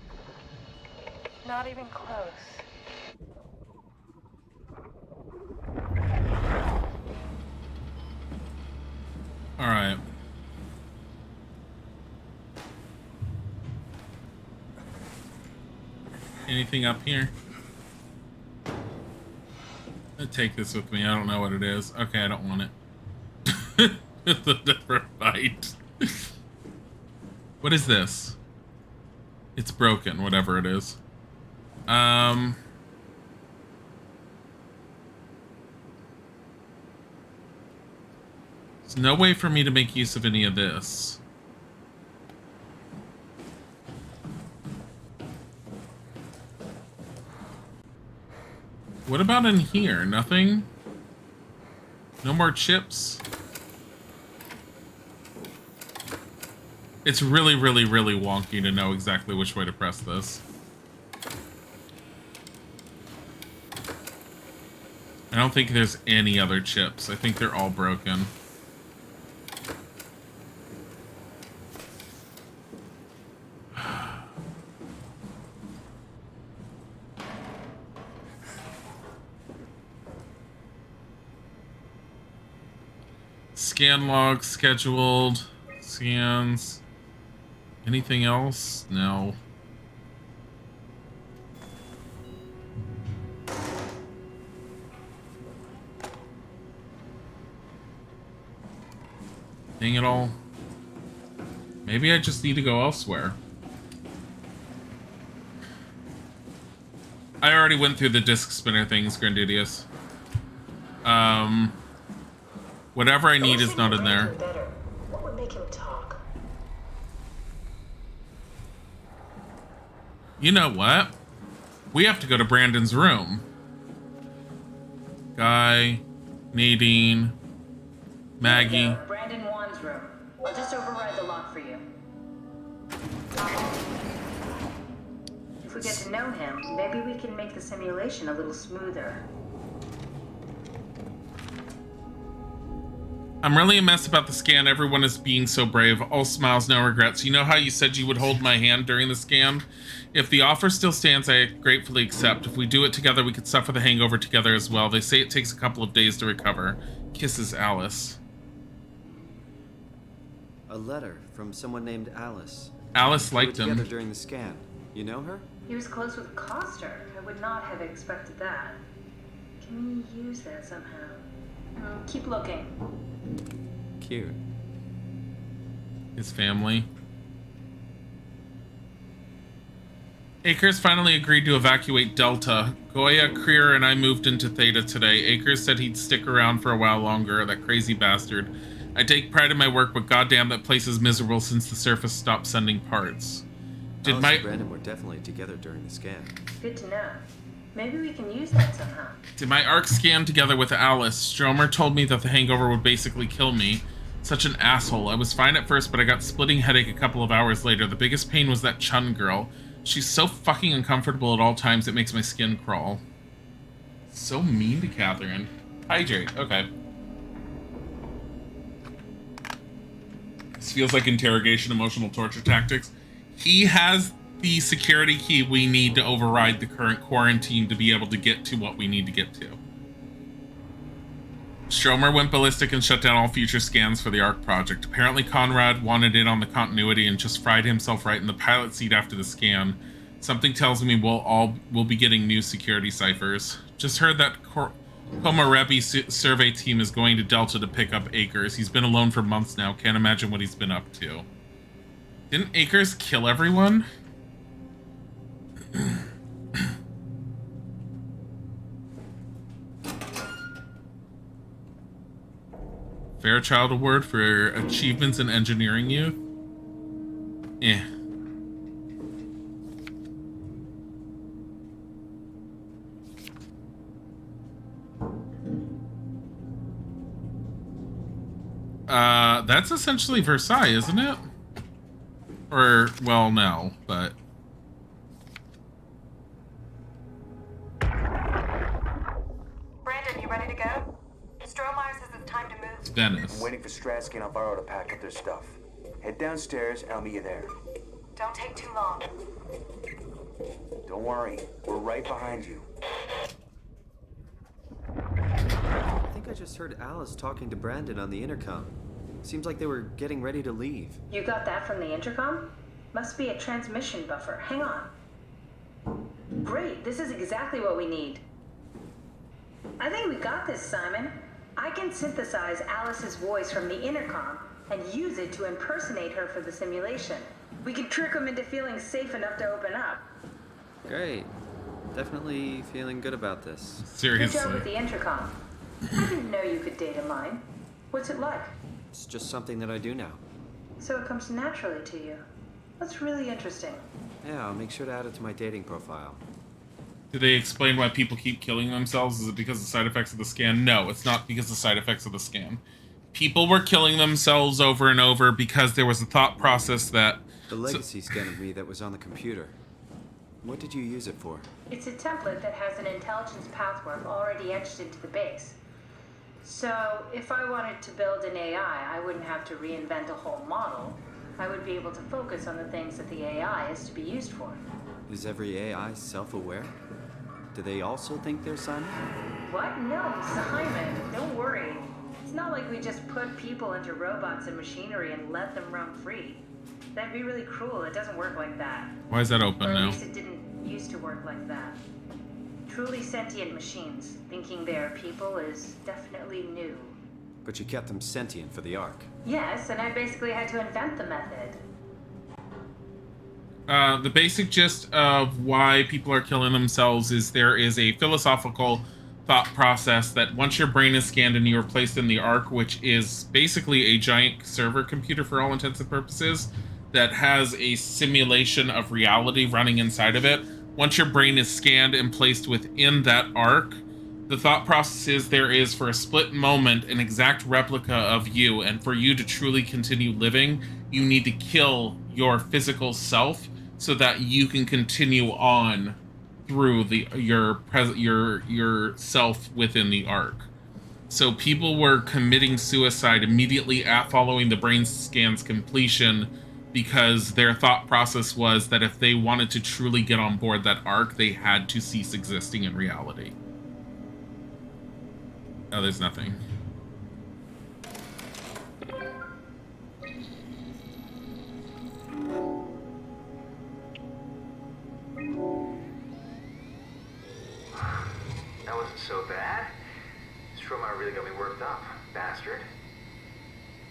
Not even close. All right. Anything up here? I'll take this with me. I don't know what it is. Okay, I don't want it. It's a different fight. What is this? It's broken, whatever it is. There's no way for me to make use of any of this. What about in here? Nothing? No more chips? It's really, really, really wonky to know exactly which way to press this. I don't think there's any other chips. I think they're all broken. Scan log scheduled. Scans. Anything else? No. Dang it all. Maybe I just need to go elsewhere. I already went through the disc spinner things, Grandidius. Whatever I need is not in there. What would make him talk? You know what? We have to go to Brandon's room. Guy, Nadine, Maggie. Brandon Wan's room. I'll just override the lock for you. If we get to know him, maybe we can make the simulation a little smoother. I'm really a mess about the scan. Everyone is being so brave. All smiles, no regrets. You know how you said you would hold my hand during the scan? If the offer still stands, I gratefully accept. If we do it together, we could suffer the hangover together as well. They say it takes a couple of days to recover. Kisses, Alice. A letter from someone named Alice. Alice We were liked together him. during the scan. You know her? He was close with Coster. I would not have expected that. Can we use that somehow? Keep looking. Cute. His family. Akers finally agreed to evacuate Delta. Goya, Creer, and I moved into Theta today. Akers said he'd stick around for a while longer, that crazy bastard. I take pride in my work, but goddamn, that place is miserable since the surface stopped sending parts. Alice and Brandon were definitely together during the scan. Good to know. Maybe we can use that somehow. Did my arc scan together with Alice? Stromer told me that the hangover would basically kill me. Such an asshole. I was fine at first, but I got splitting headache a couple of hours later. The biggest pain was that Chun girl. She's so fucking uncomfortable at all times, it makes my skin crawl. So mean to Catherine. Hydrate. Okay. This feels like interrogation, emotional torture tactics. He has the security key we need to override the current quarantine to be able to get to what we need to get to. Stromer went ballistic and shut down all future scans for the ARC project. Apparently Conrad wanted in on the continuity and just fried himself right in the pilot seat after the scan. Something tells me we'll be getting new security ciphers. Just heard that Komarebi survey team is going to Delta to pick up Akers. He's been alone for months now. Can't imagine what he's been up to. Didn't Akers kill everyone? Fairchild Award for achievements in engineering youth. Eh. That's essentially Versailles, isn't it? Or, well, no, but... Brandon, you ready to go? Strohmeyer says it's time to move. Venice. I'm waiting for Stratsky and Alvaro to pack up their stuff. Head downstairs and I'll meet you there. Don't take too long. Don't worry, we're right behind you. I think I just heard Alice talking to Brandon on the intercom. Seems like they were getting ready to leave. You got that from the intercom? Must be a transmission buffer. Hang on. Great, this is exactly what we need. I think we got this, Simon. I can synthesize Alice's voice from the intercom and use it to impersonate her for the simulation. We can trick them into feeling safe enough to open up. Great. Definitely feeling good about this. Seriously. Good job with the intercom. I didn't know you could data mine. What's it like? It's just something that I do now. So it comes naturally to you. That's really interesting. Yeah, I'll make sure to add it to my dating profile. Do they explain why people keep killing themselves? Is it because of the side effects of the scan? No, it's not because of the side effects of the scan. People were killing themselves over and over because there was a thought process that... The legacy scan of me that was on the computer. What did you use it for? It's a template that has an intelligence pathwork already etched into the base. So if I wanted to build an AI, I wouldn't have to reinvent a whole model. I would be able to focus on the things that the AI is to be used for. Is every AI self-aware? Do they also think they're Simon? What? No, Simon, don't worry. It's not like we just put people into robots and machinery and let them roam free. That'd be really cruel. It doesn't work like that. Why is that open Or at now? least it didn't used to work like that. Truly sentient machines, thinking they are people is definitely new. But you kept them sentient for the Ark. Yes, and I basically had to invent the method. The basic gist of why people are killing themselves is there is a philosophical thought process that once your brain is scanned and you are placed in the Ark, which is basically a giant server computer for all intents and purposes, that has a simulation of reality running inside of it. Once your brain is scanned and placed within that Ark, the thought process is there is, for a split moment, an exact replica of you, and for you to truly continue living, you need to kill your physical self so that you can continue on through your self within the Ark. So people were committing suicide immediately following the brain scan's completion because their thought process was that if they wanted to truly get on board that Ark, they had to cease existing in reality. Oh, there's nothing. That wasn't so bad. Strohmeyer really got me worked up, bastard.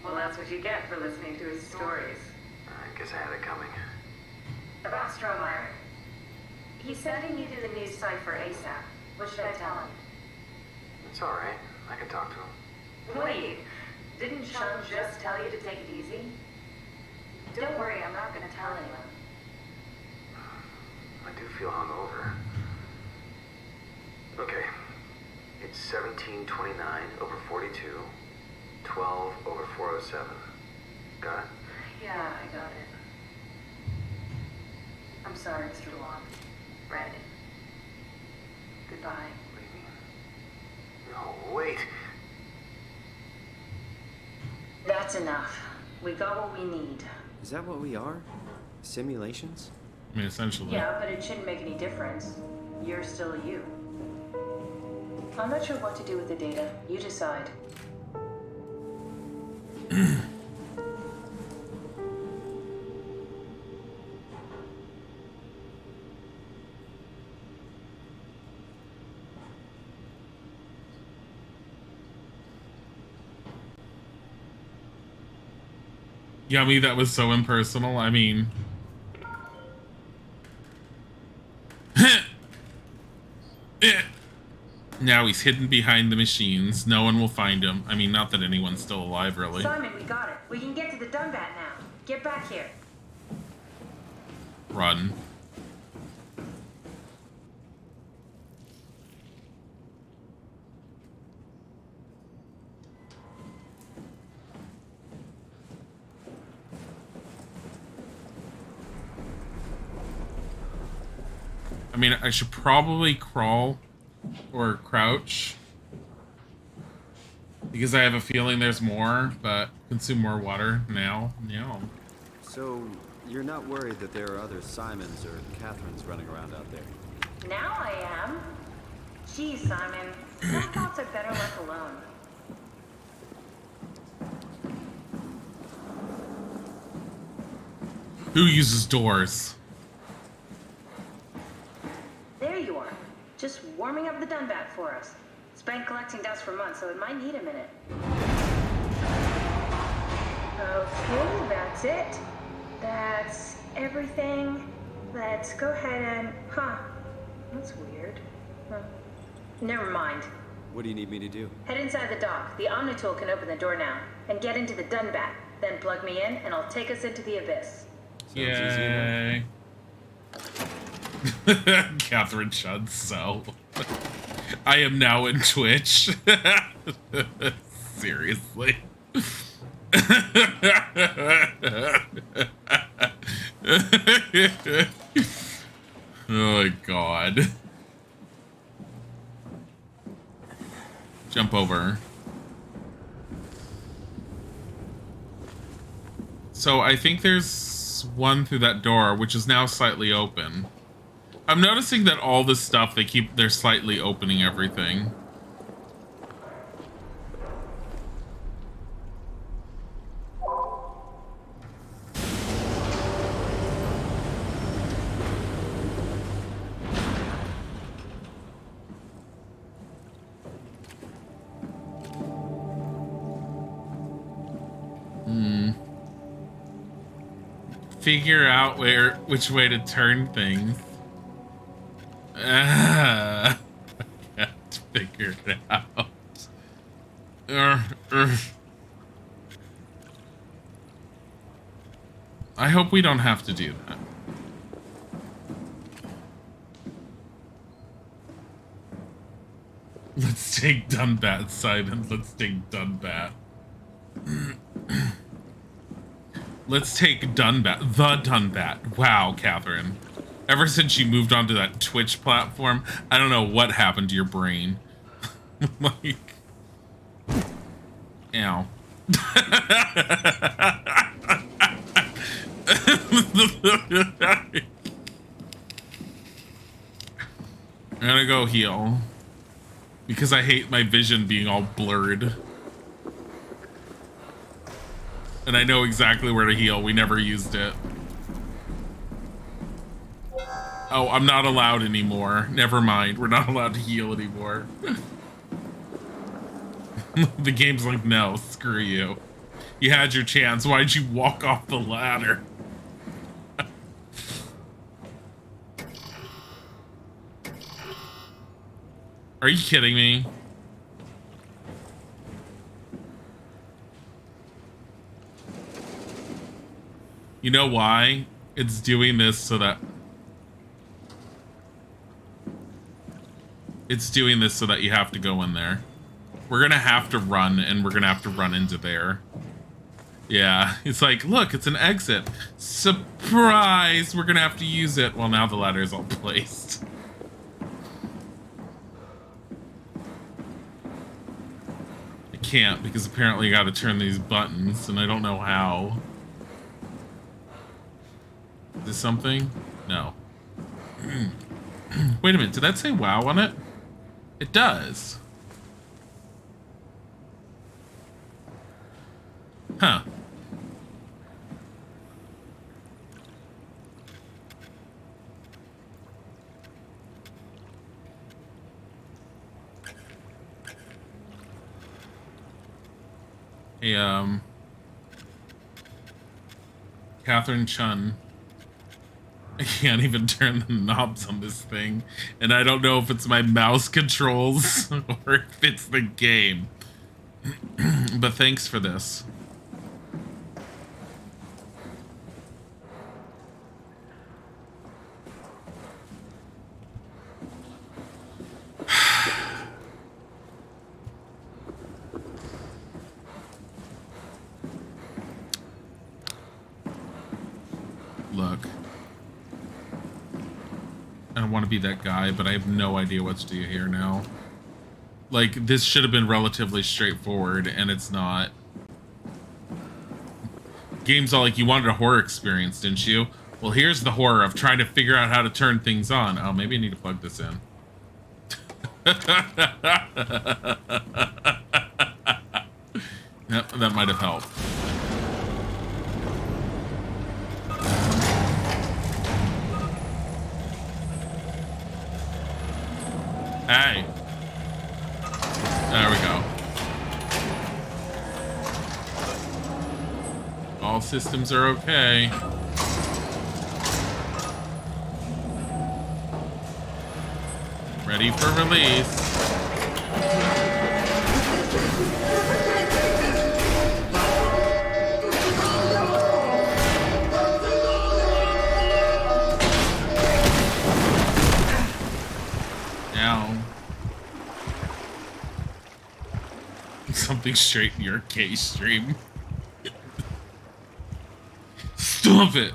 Well, that's what you get for listening to his stories. I guess I had it coming. About Strohmeyer. He's sending you to the news site for ASAP. What should I tell him? It's alright. I can talk to him. Wait, didn't Sean just tell you to take it easy? Don't worry, I'm not gonna tell anyone. I do feel hungover. Okay. It's 1729 over 42, 12 over 407. Got it? Yeah, I got it. I'm sorry, Mr. Long. Brandon. Goodbye. What do you mean? No, wait. That's enough. We got what we need. Is that what we are? Simulations? I mean, essentially. Yeah, but it shouldn't make any difference. You're still you. I'm not sure what to do with the data. You decide. Yummy, that was so impersonal. I mean... Now he's hidden behind the machines. No one will find him. I mean, not that anyone's still alive, really. Simon, we got it. We can get to the Dunbat now. Get back here. Run. I mean, I should probably crawl or crouch because I have a feeling there's more, but consume more water now. No. So, you're not worried that there are other Simons or Catherines running around out there? Now I am. Geez, Simon. Some thoughts are better left alone. Who uses doors? There you are. Just warming up the Dunbat for us. It's been collecting dust for months, so it might need a minute. Okay, that's it. That's everything. Let's go ahead and... Huh. That's weird. Huh. Never mind. What do you need me to do? Head inside the dock. The Omnitool can open the door now. And get into the Dunbat. Then plug me in, and I'll take us into the abyss. Yay. Catherine Chun, so. I am now in Twitch. Seriously. Oh my god. Jump over. So I think there's one through that door, which is now slightly open. I'm noticing that all this stuff, they're slightly opening everything. Figure out which way to turn things. I can't figure it out. I hope we don't have to do that. Let's take Dunbat, Simon. Let's take Dunbat. Let's take Dunbat. The Dunbat. Wow, Catherine. Ever since you moved onto that Twitch platform, I don't know what happened to your brain. Like... Ow. I'm gonna go heal. Because I hate my vision being all blurred. And I know exactly where to heal. We never used it. Oh, I'm not allowed anymore. Never mind. We're not allowed to heal anymore. The game's like, no, screw you. You had your chance. Why'd you walk off the ladder? Are you kidding me? You know why? It's doing this so that... It's doing this so that you have to go in there. We're gonna have to run, and we're gonna have to run into there. Yeah, it's like, look, it's an exit. Surprise! We're gonna have to use it. Well, now the ladder is all placed. I can't, because apparently I gotta turn these buttons, and I don't know how. Is this something? No. Wait a minute, did that say WoW on it? It does. Huh. Hey, Catherine Chun. I can't even turn the knobs on this thing. And I don't know if it's my mouse controls or if it's the game. But thanks for this. Look. I don't want to be that guy, but I have no idea what to do here now. Like, this should have been relatively straightforward, and it's not. Game's all like, you wanted a horror experience, didn't you? Well, here's the horror of trying to figure out how to turn things on. Oh, maybe I need to plug this in. Yep, that might have helped. Hey. There we go. All systems are okay. Ready for release. Now. Something straight in your K stream. Stop it.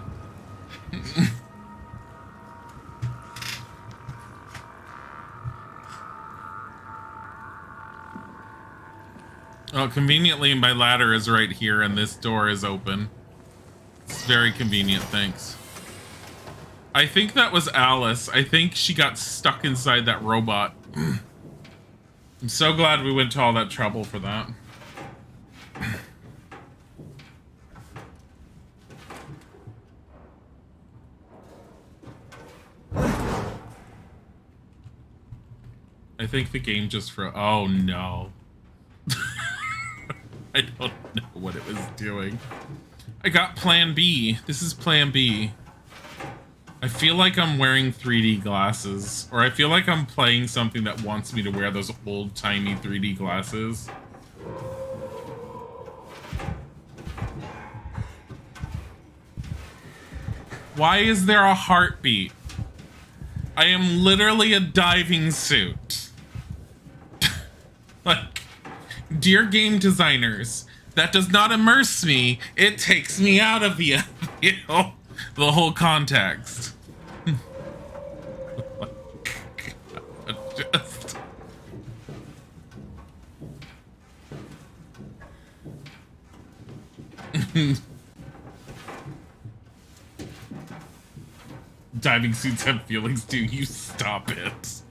Oh, conveniently my ladder is right here and this door is open. It's very convenient, thanks. I think that was Alice. I think she got stuck inside that robot. I'm so glad we went to all that trouble for that. I think the game just froze. Oh no. I don't know what it was doing. I got plan B. This is plan B. I feel like I'm wearing 3D glasses, or I feel like I'm playing something that wants me to wear those old-timey 3D glasses. Why is there a heartbeat? I am literally a diving suit. Like, dear game designers, that does not immerse me. It takes me out of the, you know, the whole context. Just... Diving suits have feelings too. You stop it.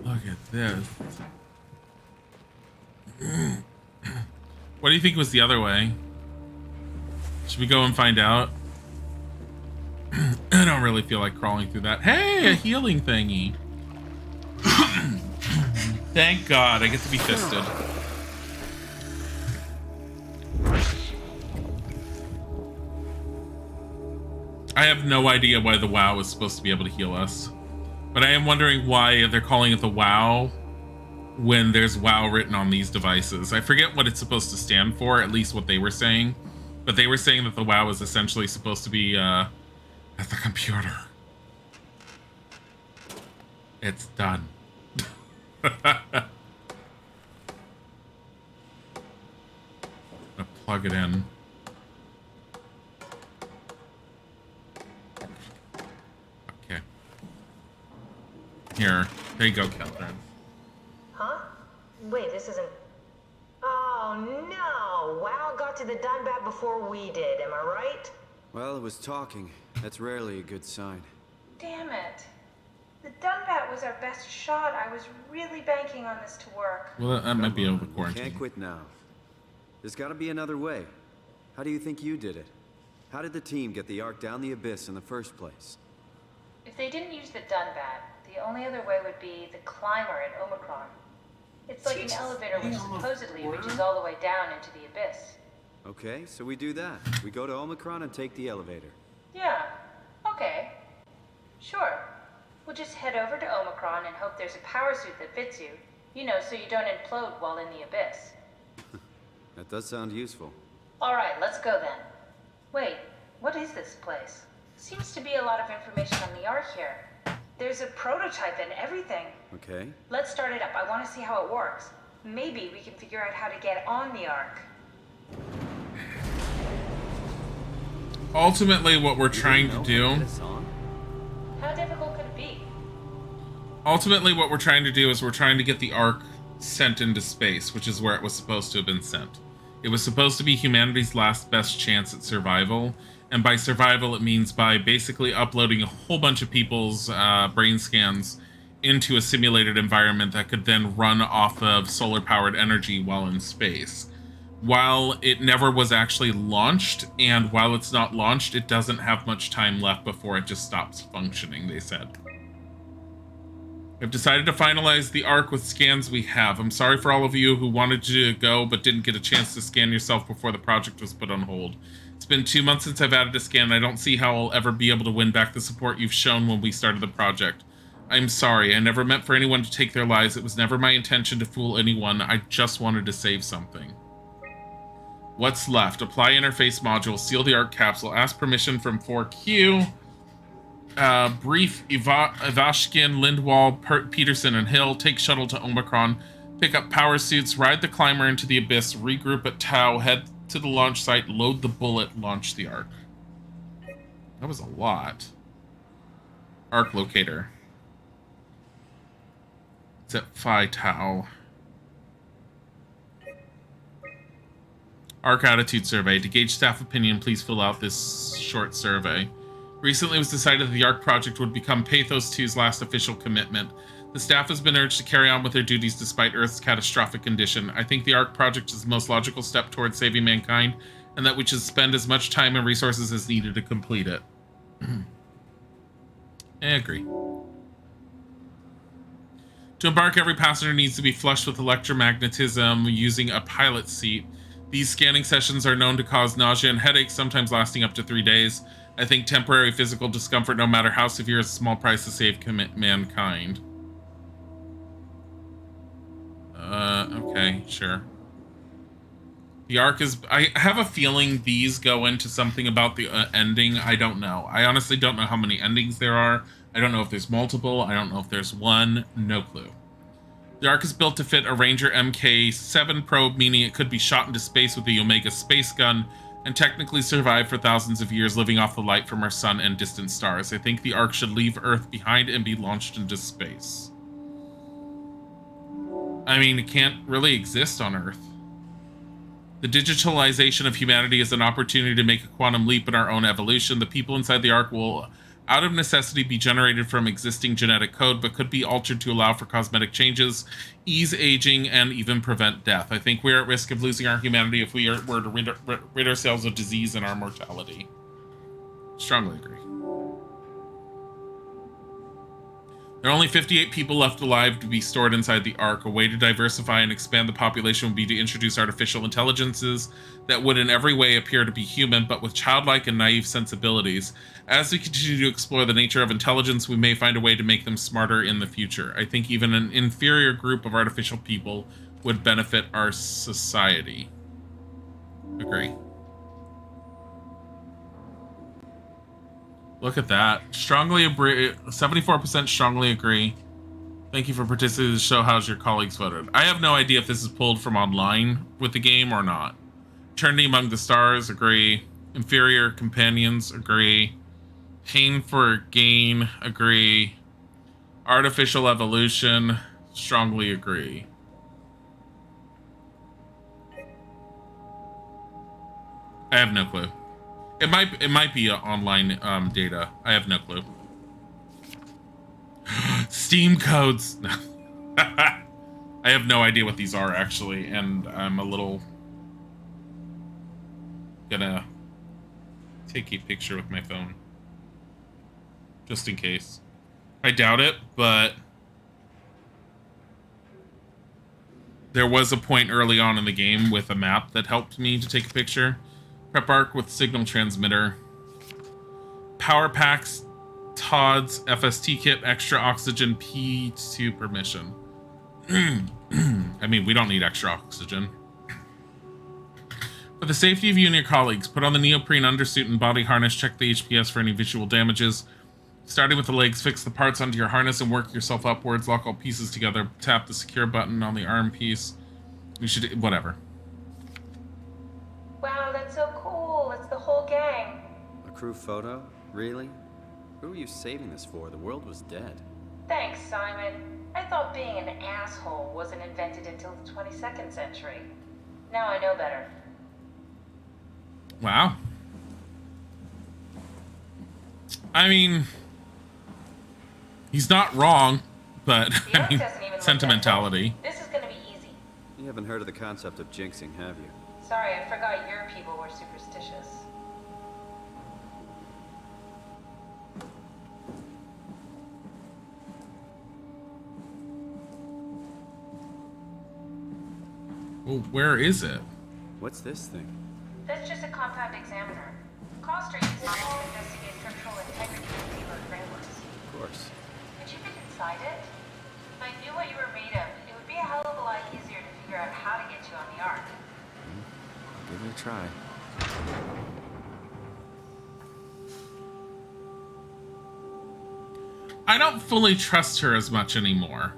Look at this. What do you think was the other way? Should we go and find out? I don't really feel like crawling through that. Hey, a healing thingy. Thank God I get to be fisted. I have no idea why the WoW is supposed to be able to heal us. But I am wondering why they're calling it the WoW when there's WoW written on these devices. I forget what it's supposed to stand for, at least what they were saying. But they were saying that the WoW is essentially supposed to be at the computer. It's done. I'll plug it in. Okay. Here. There you go, Catherine. Huh? Wait, this isn't... Oh, no! WoW got to the Dunbat before we did, am I right? Well, it was talking. That's rarely a good sign. Damn it. The Dunbat was our best shot. I was really banking on this to work. Well, that might be able to quarantine. Can't quit now. There's got to be another way. How do you think you did it? How did the team get the Ark down the abyss in the first place? If they didn't use the Dunbat, the only other way would be the climber at Omicron. It's like an elevator which supposedly reaches all the way down into the abyss. Okay, so we do that. We go to Omicron and take the elevator. Yeah, okay. Sure. We'll just head over to Omicron and hope there's a power suit that fits you. You know, so you don't implode while in the abyss. That does sound useful. Alright, let's go then. Wait, what is this place? Seems to be a lot of information on the Ark here. There's a prototype and everything. Okay. Let's start it up. I want to see how it works. Maybe we can figure out how to get on the Ark. Ultimately, what we're trying to do... How difficult could it be? Ultimately, what we're trying to do is we're trying to get the Ark sent into space, which is where it was supposed to have been sent. It was supposed to be humanity's last best chance at survival, and by survival it means by basically uploading a whole bunch of people's brain scans into a simulated environment that could then run off of solar-powered energy while in space. While it never was actually launched, and while it's not launched, it doesn't have much time left before it just stops functioning, they said. I've decided to finalize the Ark with scans we have. I'm sorry for all of you who wanted to go but didn't get a chance to scan yourself before the project was put on hold. It's been 2 months since I've added a scan, and I don't see how I'll ever be able to win back the support you've shown when we started the project. I'm sorry. I never meant for anyone to take their lives. It was never my intention to fool anyone. I just wanted to save something. What's left? Apply interface module, seal the Ark capsule, ask permission from 4Q, brief Ivashkin, Lindwall, Peterson, and Hill, take shuttle to Omicron, pick up power suits, ride the climber into the abyss, regroup at Tau, head to the launch site, load the bullet, launch the Ark. That was a lot. Ark locator. It's at Phi Tau. Ark attitude survey. To gauge staff opinion, please fill out this short survey. Recently it was decided that the Ark project would become Pathos 2's last official commitment. The staff has been urged to carry on with their duties despite Earth's catastrophic condition. I think the Ark project is the most logical step towards saving mankind, and that we should spend as much time and resources as needed to complete it. I agree. To embark, every passenger needs to be flushed with electromagnetism using a pilot seat. These scanning sessions are known to cause nausea and headaches, sometimes lasting up to 3 days. I think temporary physical discomfort, no matter how severe, is a small price to save mankind. Okay, sure. The Ark is... I have a feeling these go into something about the ending. I don't know. I honestly don't know how many endings there are. I don't know if there's multiple. I don't know if there's one. No clue. The Ark is built to fit a Ranger Mk7 probe, meaning it could be shot into space with the Omega space gun and technically survive for thousands of years, living off the light from our sun and distant stars. I think the Ark should leave Earth behind and be launched into space. I mean, it can't really exist on Earth. The digitalization of humanity is an opportunity to make a quantum leap in our own evolution. The people inside the Ark will, out of necessity, be generated from existing genetic code, but could be altered to allow for cosmetic changes, ease aging, and even prevent death. I think we're at risk of losing our humanity if we were to rid ourselves of disease and our mortality. Strongly agree. There are only 58 people left alive to be stored inside the Ark. A way to diversify and expand the population would be to introduce artificial intelligences that would in every way appear to be human, but with childlike and naive sensibilities. As we continue to explore the nature of intelligence, we may find a way to make them smarter in the future. I think even an inferior group of artificial people would benefit our society. Agree. Look at that. Strongly agree. 74% strongly agree. Thank you for participating in the show. How's your colleagues voted? I have no idea if this is pulled from online with the game or not. Eternity Among the Stars, agree. Inferior Companions, agree. Pain for Gain, agree. Artificial Evolution, strongly agree. I have no clue. It might be online data. I have no clue. Steam codes. I have no idea what these are actually, and I'm a little gonna take a picture with my phone just in case. I doubt it, but There was a point early on in the game with a map that helped me to take a picture. Prep arc with signal transmitter. Power packs, Todd's FST kit, extra oxygen, P2 permission. I mean, we don't need extra oxygen. For the safety of you and your colleagues, put on the neoprene undersuit and body harness, check the HPS for any visual damages. Starting with the legs, fix the parts onto your harness and work yourself upwards. Lock all pieces together. Tap the secure button on the arm piece. You should... whatever. Wow, that's so cool. It's the whole gang. A crew photo? Really? Who were you saving this for? The world was dead. Thanks, Simon. I thought being an asshole wasn't invented until the 22nd century. Now I know better. Wow. I mean... he's not wrong, but I mean, sentimentality. This is gonna be easy. You haven't heard of the concept of jinxing, have you? Sorry, I forgot your people were superstitious. Well, where is it? What's this thing? That's just a compact examiner. Cost uses it to investigate structural integrity of payload frameworks. Of course. Could you fit inside it? If I knew what you were made of, it would be a hell of a lot easier to figure out how to get you on the Ark. I'll give it a try. I don't fully trust her as much anymore.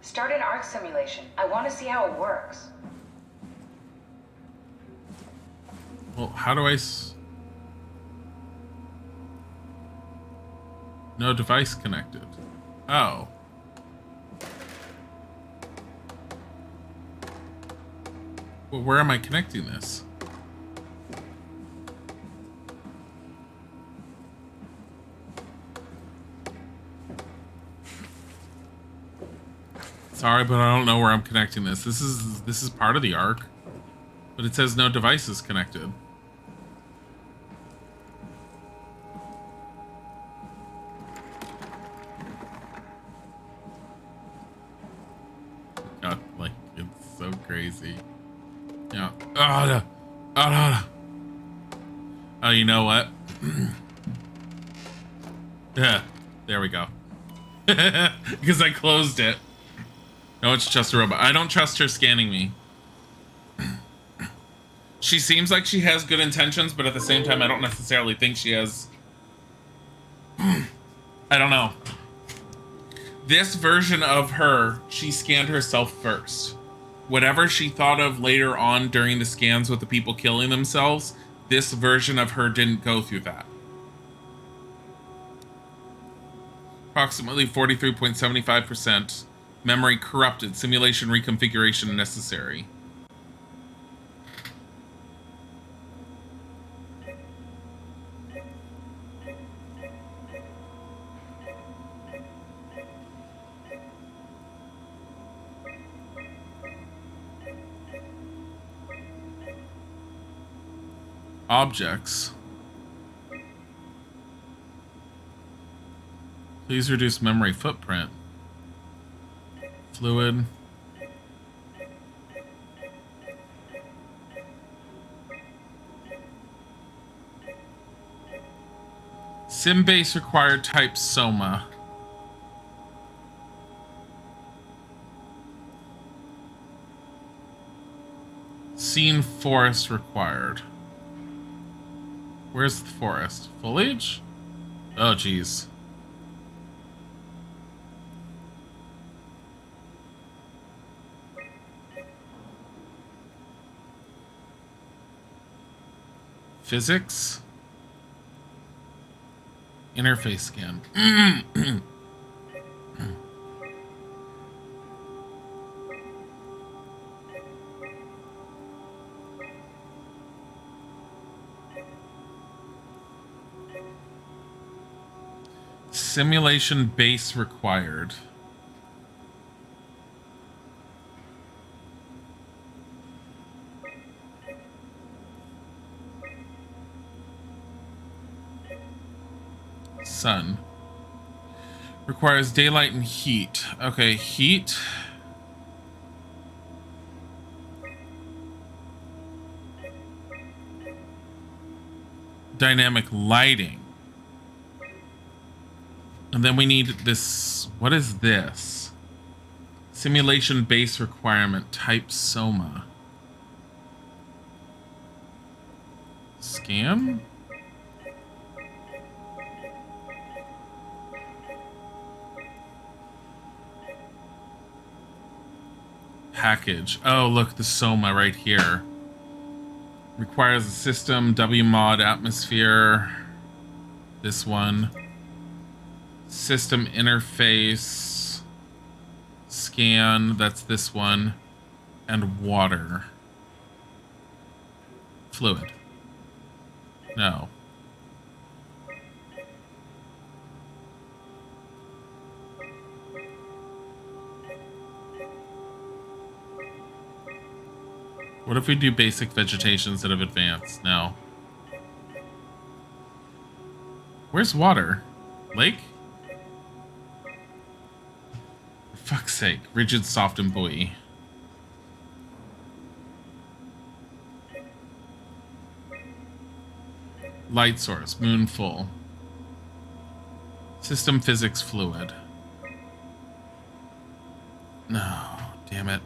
Start an Ark simulation. I want to see how it works. Well, how do I... No device connected. Oh. Well, where am I connecting this? Sorry, but I don't know where I'm connecting this. This is part of the Ark, but it says no devices connected. God, like, it's so crazy. Yeah. Oh, no. Oh, no, no. Oh, you know what? Yeah, there we go. Because I closed it. No, it's just a robot. I don't trust her scanning me. She seems like she has good intentions, but at the same time, I don't necessarily think she has... I don't know. This version of her, she scanned herself first. Whatever she thought of later on during the scans with the people killing themselves, this version of her didn't go through that. Approximately 43.75%. Memory corrupted. Simulation reconfiguration necessary. Objects. Please reduce memory footprint. Fluid. Sim-base required type SOMA. Scene forest required. Where's the forest? Foliage? Oh, geez. Physics? Interface scan. Simulation base required. Sun. Requires daylight and heat. Okay, heat. Dynamic lighting. And then we need this. What is this? Simulation base requirement. Type SOMA. Scan? Package. Oh, look, the SOMA right here. Requires a system, WMod, atmosphere. This one. System interface. Scan, that's this one. And water. Fluid. No. What if we do basic vegetation instead of advanced? No. Where's water? Lake? For fuck's sake. Rigid, soft, and buoy. Light source. Moon full. System physics fluid. No. Damn it.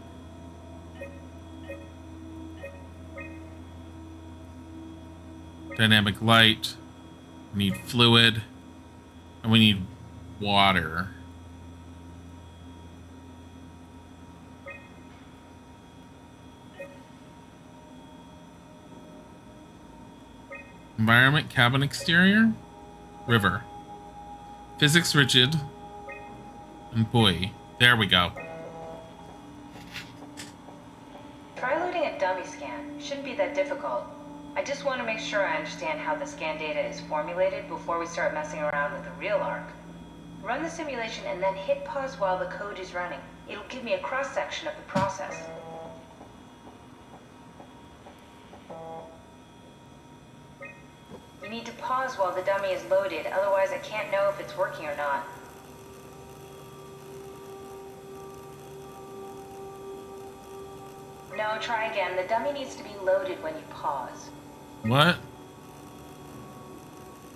Dynamic light. We need fluid. And we need water. Environment, cabin exterior, river. Physics rigid. And buoy. There we go. Try loading a dummy scan. Shouldn't be that difficult. I just want to make sure I understand how the scan data is formulated before we start messing around with the real ARC. Run the simulation and then hit pause while the code is running. It'll give me a cross-section of the process. You need to pause while the dummy is loaded, otherwise I can't know if it's working or not. No, try again. The dummy needs to be loaded when you pause. What?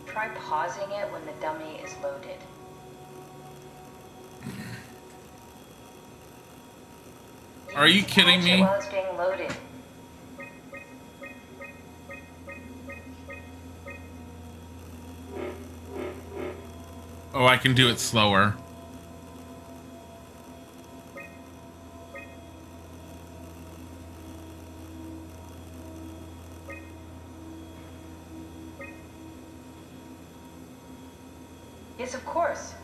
Try pausing it when the dummy is loaded. Are you kidding me? While it's being loaded. Oh, I can do it slower. Yes, of course.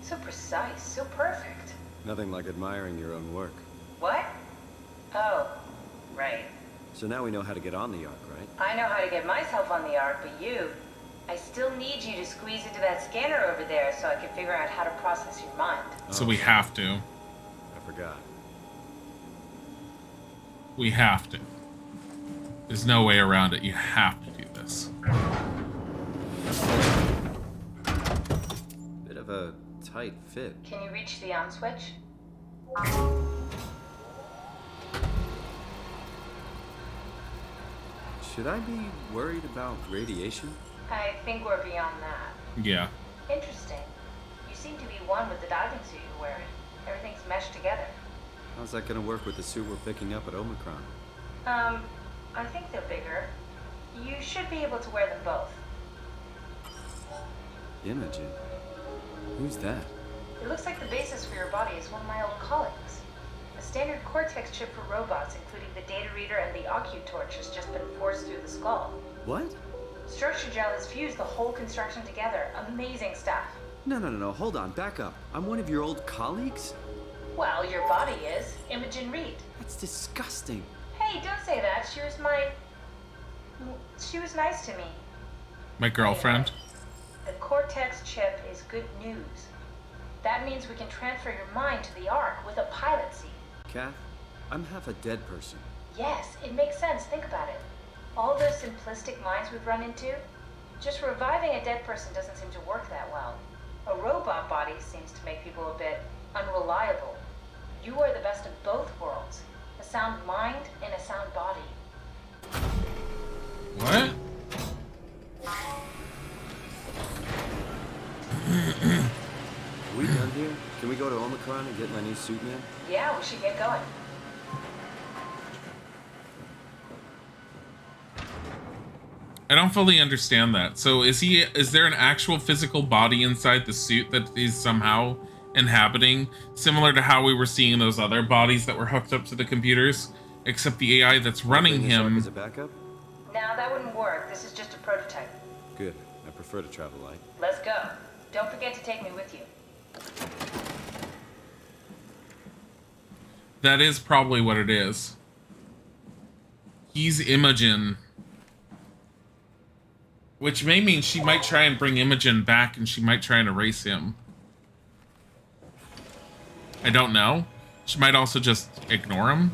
So precise, so perfect. Nothing like admiring your own work. What? Oh, right. So now we know how to get on the Ark, right? I know how to get myself on the Ark, but you... I still need you to squeeze into that scanner over there so I can figure out how to process your mind. So we have to. I forgot. We have to. There's no way around it. You have to do this. Bit of a tight fit. Can you reach the on switch? Should I be worried about radiation? I think we're beyond that. Yeah. Interesting. You seem to be one with the diving suit you're wearing. Everything's meshed together. How's that gonna work with the suit we're picking up at Omicron? I think they're bigger. You should be able to wear them both. Imogen? Who's that? It looks like the basis for your body is one of my old colleagues. A standard Cortex chip for robots, including the data reader and the OcuTorch, has just been forced through the skull. What? Structure gel has fused the whole construction together. Amazing stuff. No, hold on, back up. I'm one of your old colleagues? Well, your body is. Imogen Reed. That's disgusting. Hey, don't say that. She was nice to me. My girlfriend. The Cortex chip is good news. That means we can transfer your mind to the Ark with a pilot seat. Kath, I'm half a dead person. Yes, it makes sense. Think about it. All those simplistic minds we've run into, Just reviving a dead person doesn't seem to work that well. A robot body seems to make people a bit unreliable. You are the best of both worlds. A sound mind and a sound body. What? We done here? Can we go to Omicron and get my new suit now? Yeah, we should get going. I don't fully understand that. So is there an actual physical body inside the suit that is somehow inhabiting, similar to how we were seeing those other bodies that were hooked up to the computers, except the AI that's running him... As a backup? No, that wouldn't work. This is just a prototype. Good. I prefer to travel light. Let's go. Don't forget to take me with you. That is probably what it is. He's Imogen. Which may mean she might try and bring Imogen back, and she might try and erase him. I don't know. She might also just ignore him.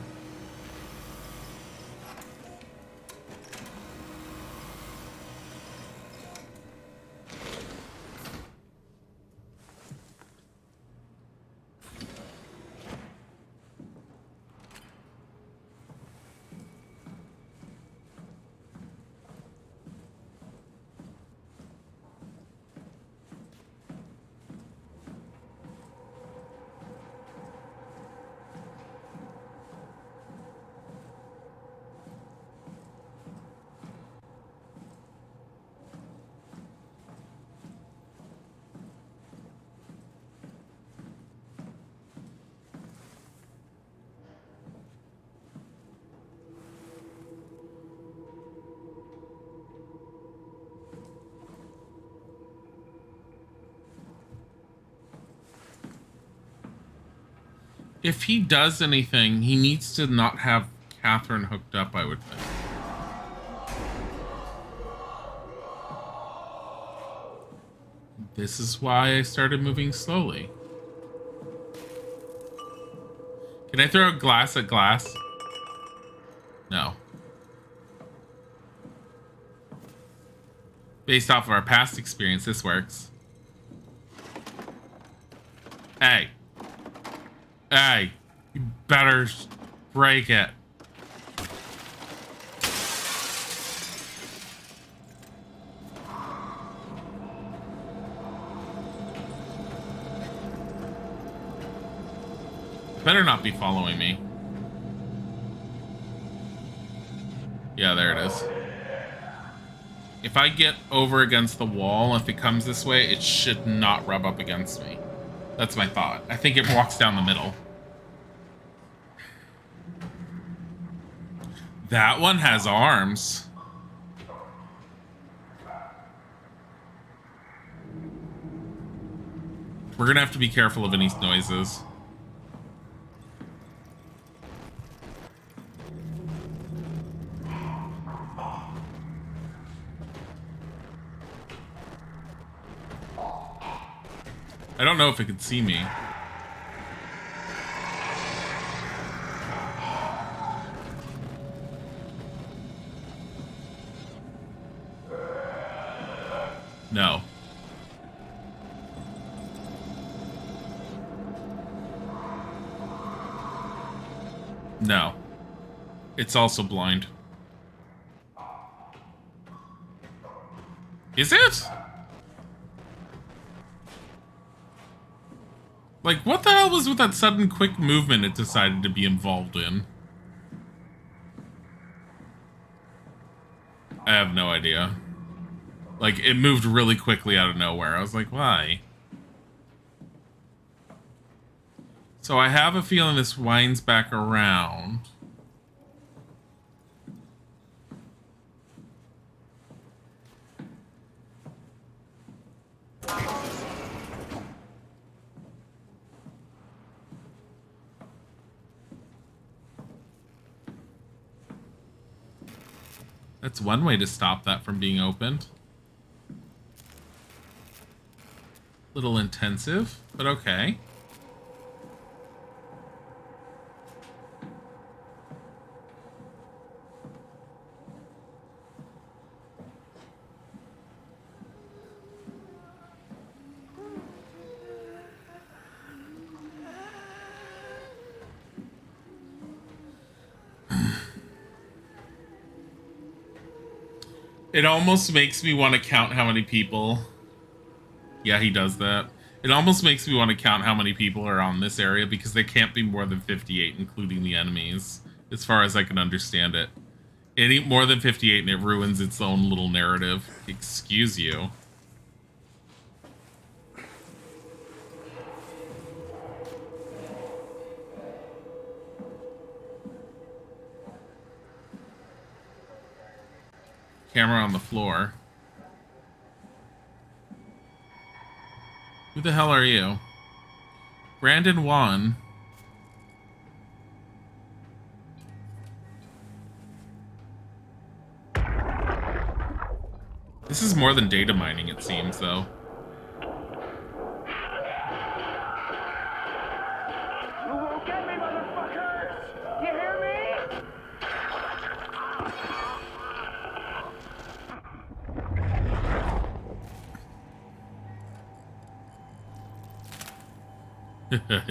If he does anything, he needs to not have Catherine hooked up, I would think. This is why I started moving slowly. Can I throw glass at glass? No. Based off of our past experience, this works. Hey. Hey, you better break it. Better not be following me. Yeah, there it is. If I get over against the wall, if it comes this way, it should not rub up against me. That's my thought. I think it walks down the middle. That one has arms. We're gonna have to be careful of any noises. I don't know if it could see me. No. No. It's also blind. Is it? Like, what the hell was with that sudden quick movement it decided to be involved in? I have no idea. Like, it moved really quickly out of nowhere. I was like, why? So I have a feeling this winds back around. That's one way to stop that from being opened. Little intensive, but okay. It almost makes me want to count how many people... Yeah, he does that. It almost makes me want to count how many people are on this area, because there can't be more than 58, including the enemies, as far as I can understand it. Any more than 58 and it ruins its own little narrative. Excuse you. Camera on the floor. Who the hell are you? Brandon Wan. This is more than data mining, it seems, though. You won't get me, motherfuckers! You hear me?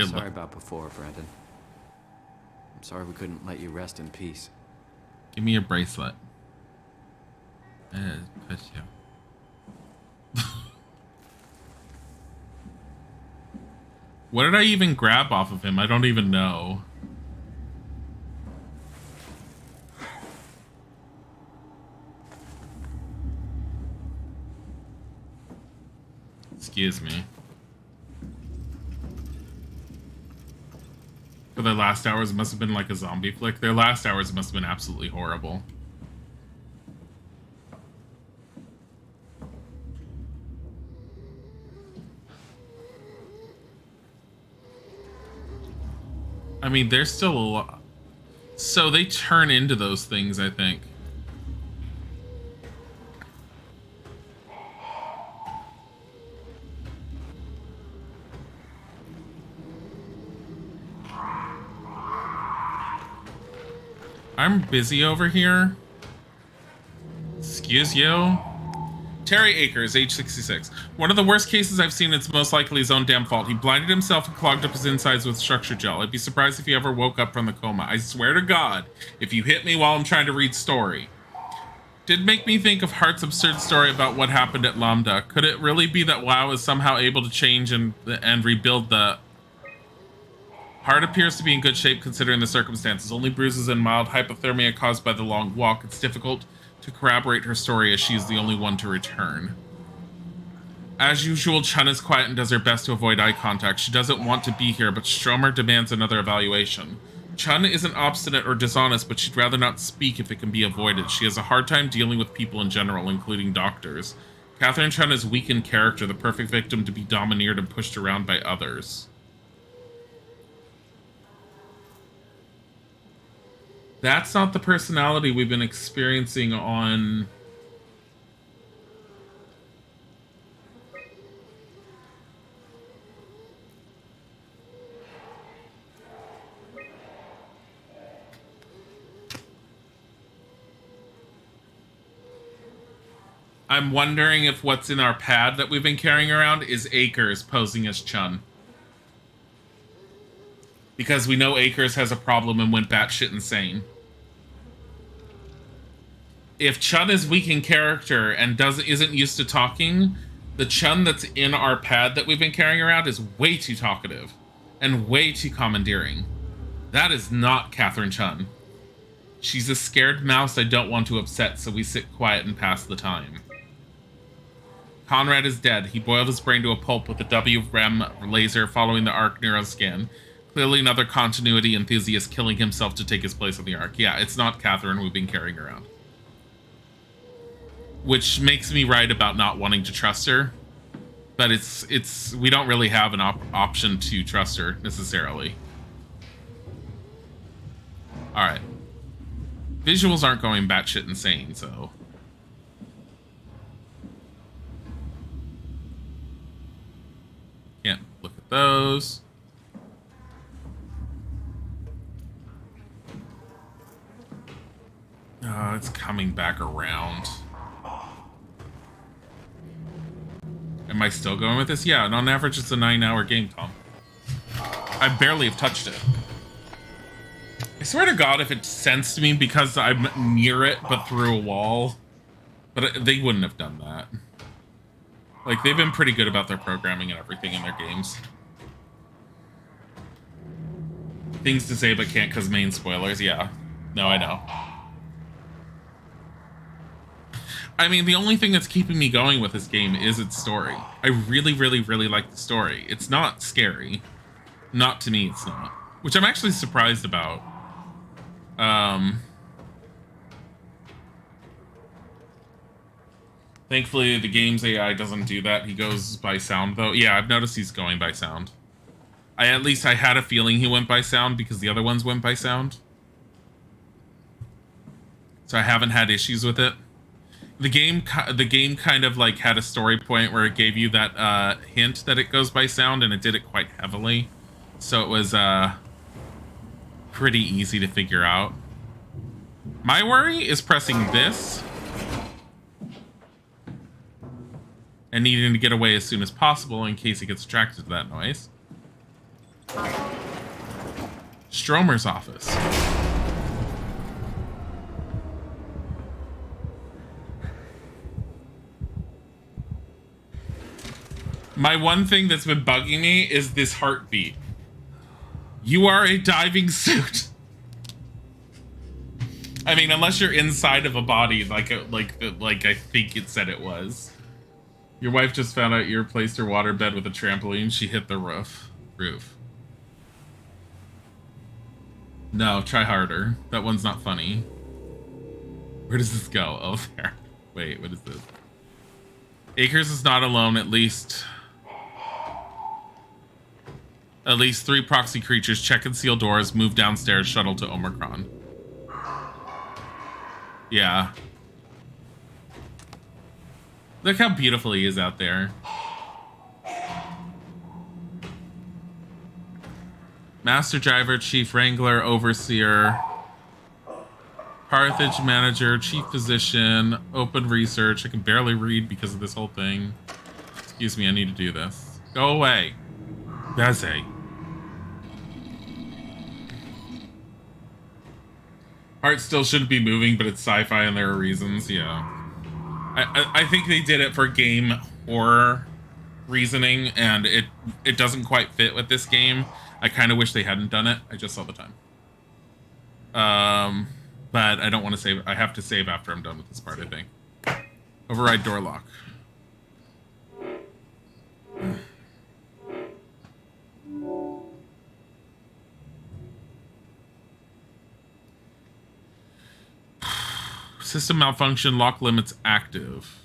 Sorry about before, Brandon. I'm sorry we couldn't let you rest in peace. Give me your bracelet. Push you. What did I even grab off of him? I don't even know. Excuse me. For their last hours, it must have been like a zombie flick. Their last hours must have been absolutely horrible. I mean, there's still a lot. So they turn into those things, I think. I'm busy over here. Excuse you. Terry Akers, age 66. One of the worst cases I've seen. It's most likely his own damn fault. He blinded himself and clogged up his insides with structure gel. I'd be surprised if he ever woke up from the coma. I swear to God, if you hit me while I'm trying to read story. Did make me think of Hart's absurd story about what happened at Lambda. Could it really be that WoW is somehow able to change and rebuild the... Hart appears to be in good shape considering the circumstances. Only bruises and mild hypothermia caused by the long walk. It's difficult to corroborate her story as she is the only one to return. As usual, Chun is quiet and does her best to avoid eye contact. She doesn't want to be here, but Stromer demands another evaluation. Chun isn't obstinate or dishonest, but she'd rather not speak if it can be avoided. She has a hard time dealing with people in general, including doctors. Catherine Chun is weak in character, the perfect victim to be domineered and pushed around by others. That's not the personality we've been experiencing on... I'm wondering if what's in our pad that we've been carrying around is Akers posing as Chun. Because we know Akers has a problem and went batshit insane. If Chun is weak in character and isn't used to talking, the Chun that's in our pad that we've been carrying around is way too talkative and way too commandeering. That is not Catherine Chun. She's a scared mouse I don't want to upset, so we sit quiet and pass the time. Conrad is dead. He boiled his brain to a pulp with a WREM laser following the Ark neuroscan. Clearly another continuity enthusiast killing himself to take his place on the Ark. Yeah, it's not Catherine we've been carrying around. Which makes me right about not wanting to trust her. But it's we don't really have an option to trust her, necessarily. Alright. Visuals aren't going batshit insane, so... Can't look at those. Oh, it's coming back around. Am I still going with this? Yeah, and on average it's a 9-hour game, Tom. I barely have touched it. I swear to God, if it sensed me because I'm near it but through a wall, But they wouldn't have done that. Like, they've been pretty good about their programming and everything in their games. Things to say but can't because main spoilers, yeah. No, I know. I mean, the only thing that's keeping me going with this game is its story. I really, really, really like the story. It's not scary. Not to me, it's not. Which I'm actually surprised about. Thankfully, the game's AI doesn't do that. He goes by sound, though. Yeah, I've noticed he's going by sound. At least I had a feeling he went by sound because the other ones went by sound. So I haven't had issues with it. The game kind of like had a story point where it gave you that hint that it goes by sound, and it did it quite heavily. So it was pretty easy to figure out. My worry is pressing this and needing to get away as soon as possible in case he gets attracted to that noise. Stromer's office. My one thing that's been bugging me is this heartbeat. You are a diving suit. I mean, unless you're inside of a body, like I think it said it was. Your wife just found out you replaced her waterbed with a trampoline. She hit the roof. No, try harder. That one's not funny. Where does this go? Oh, there. Wait, what is this? Akers is not alone. At least 3 proxy creatures. Check and seal doors. Move downstairs. Shuttle to Omicron. Yeah. Look how beautiful he is out there. Master Driver, Chief Wrangler, Overseer, Carthage Manager, Chief Physician, Open Research. I can barely read because of this whole thing. Excuse me, I need to do this. Go away. Beze. Heart still shouldn't be moving, but it's sci-fi and there are reasons, yeah. I think they did it for game horror reasoning, and it doesn't quite fit with this game. I kind of wish they hadn't done it. I just saw the time. But I don't want to save. I have to save after I'm done with this part, I think. Override door lock. System malfunction, lock limits active.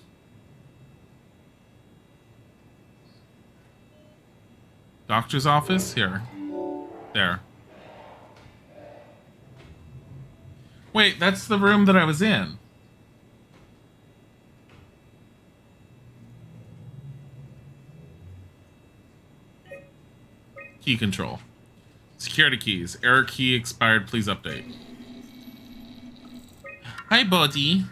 Doctor's office? Here. There. Wait, that's the room that I was in. Key control. Security keys. Error key expired. Please update. Hi, buddy.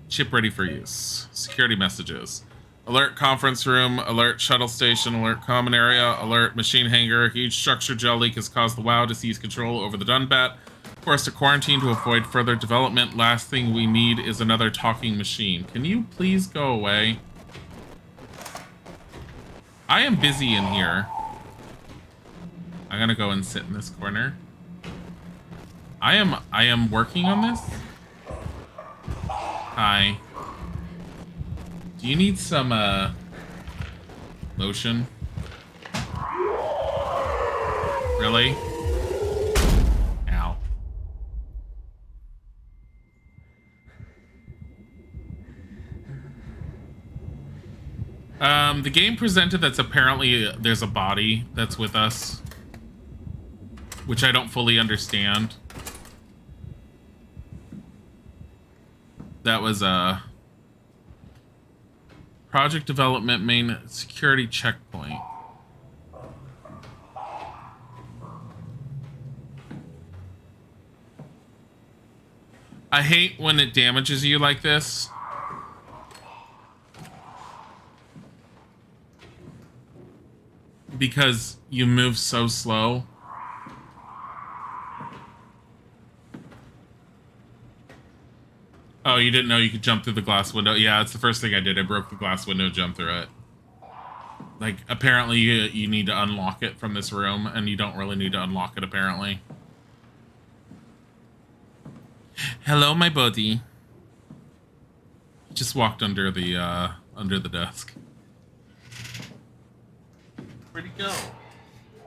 Chip ready for use. Security messages. Alert conference room. Alert shuttle station. Alert common area. Alert machine hangar. Huge structure gel leak has caused the WoW to seize control over the Dunbat. Forced to quarantine to avoid further development. Last thing we need is another talking machine. Can you please go away? I am busy in here. I'm gonna go and sit in this corner. I am working on this. Hi. Do you need some lotion? Really? Ow. The game presented that's apparently there's a body that's with us, which I don't fully understand. That was a project development main security checkpoint. I hate when it damages you like this. Because you move so slow. Oh, you didn't know you could jump through the glass window? Yeah, it's the first thing I did. I broke the glass window, jumped through it. Like, apparently you need to unlock it from this room, and you don't really need to unlock it, apparently. Hello, my buddy. Just walked under the desk. Where'd he go?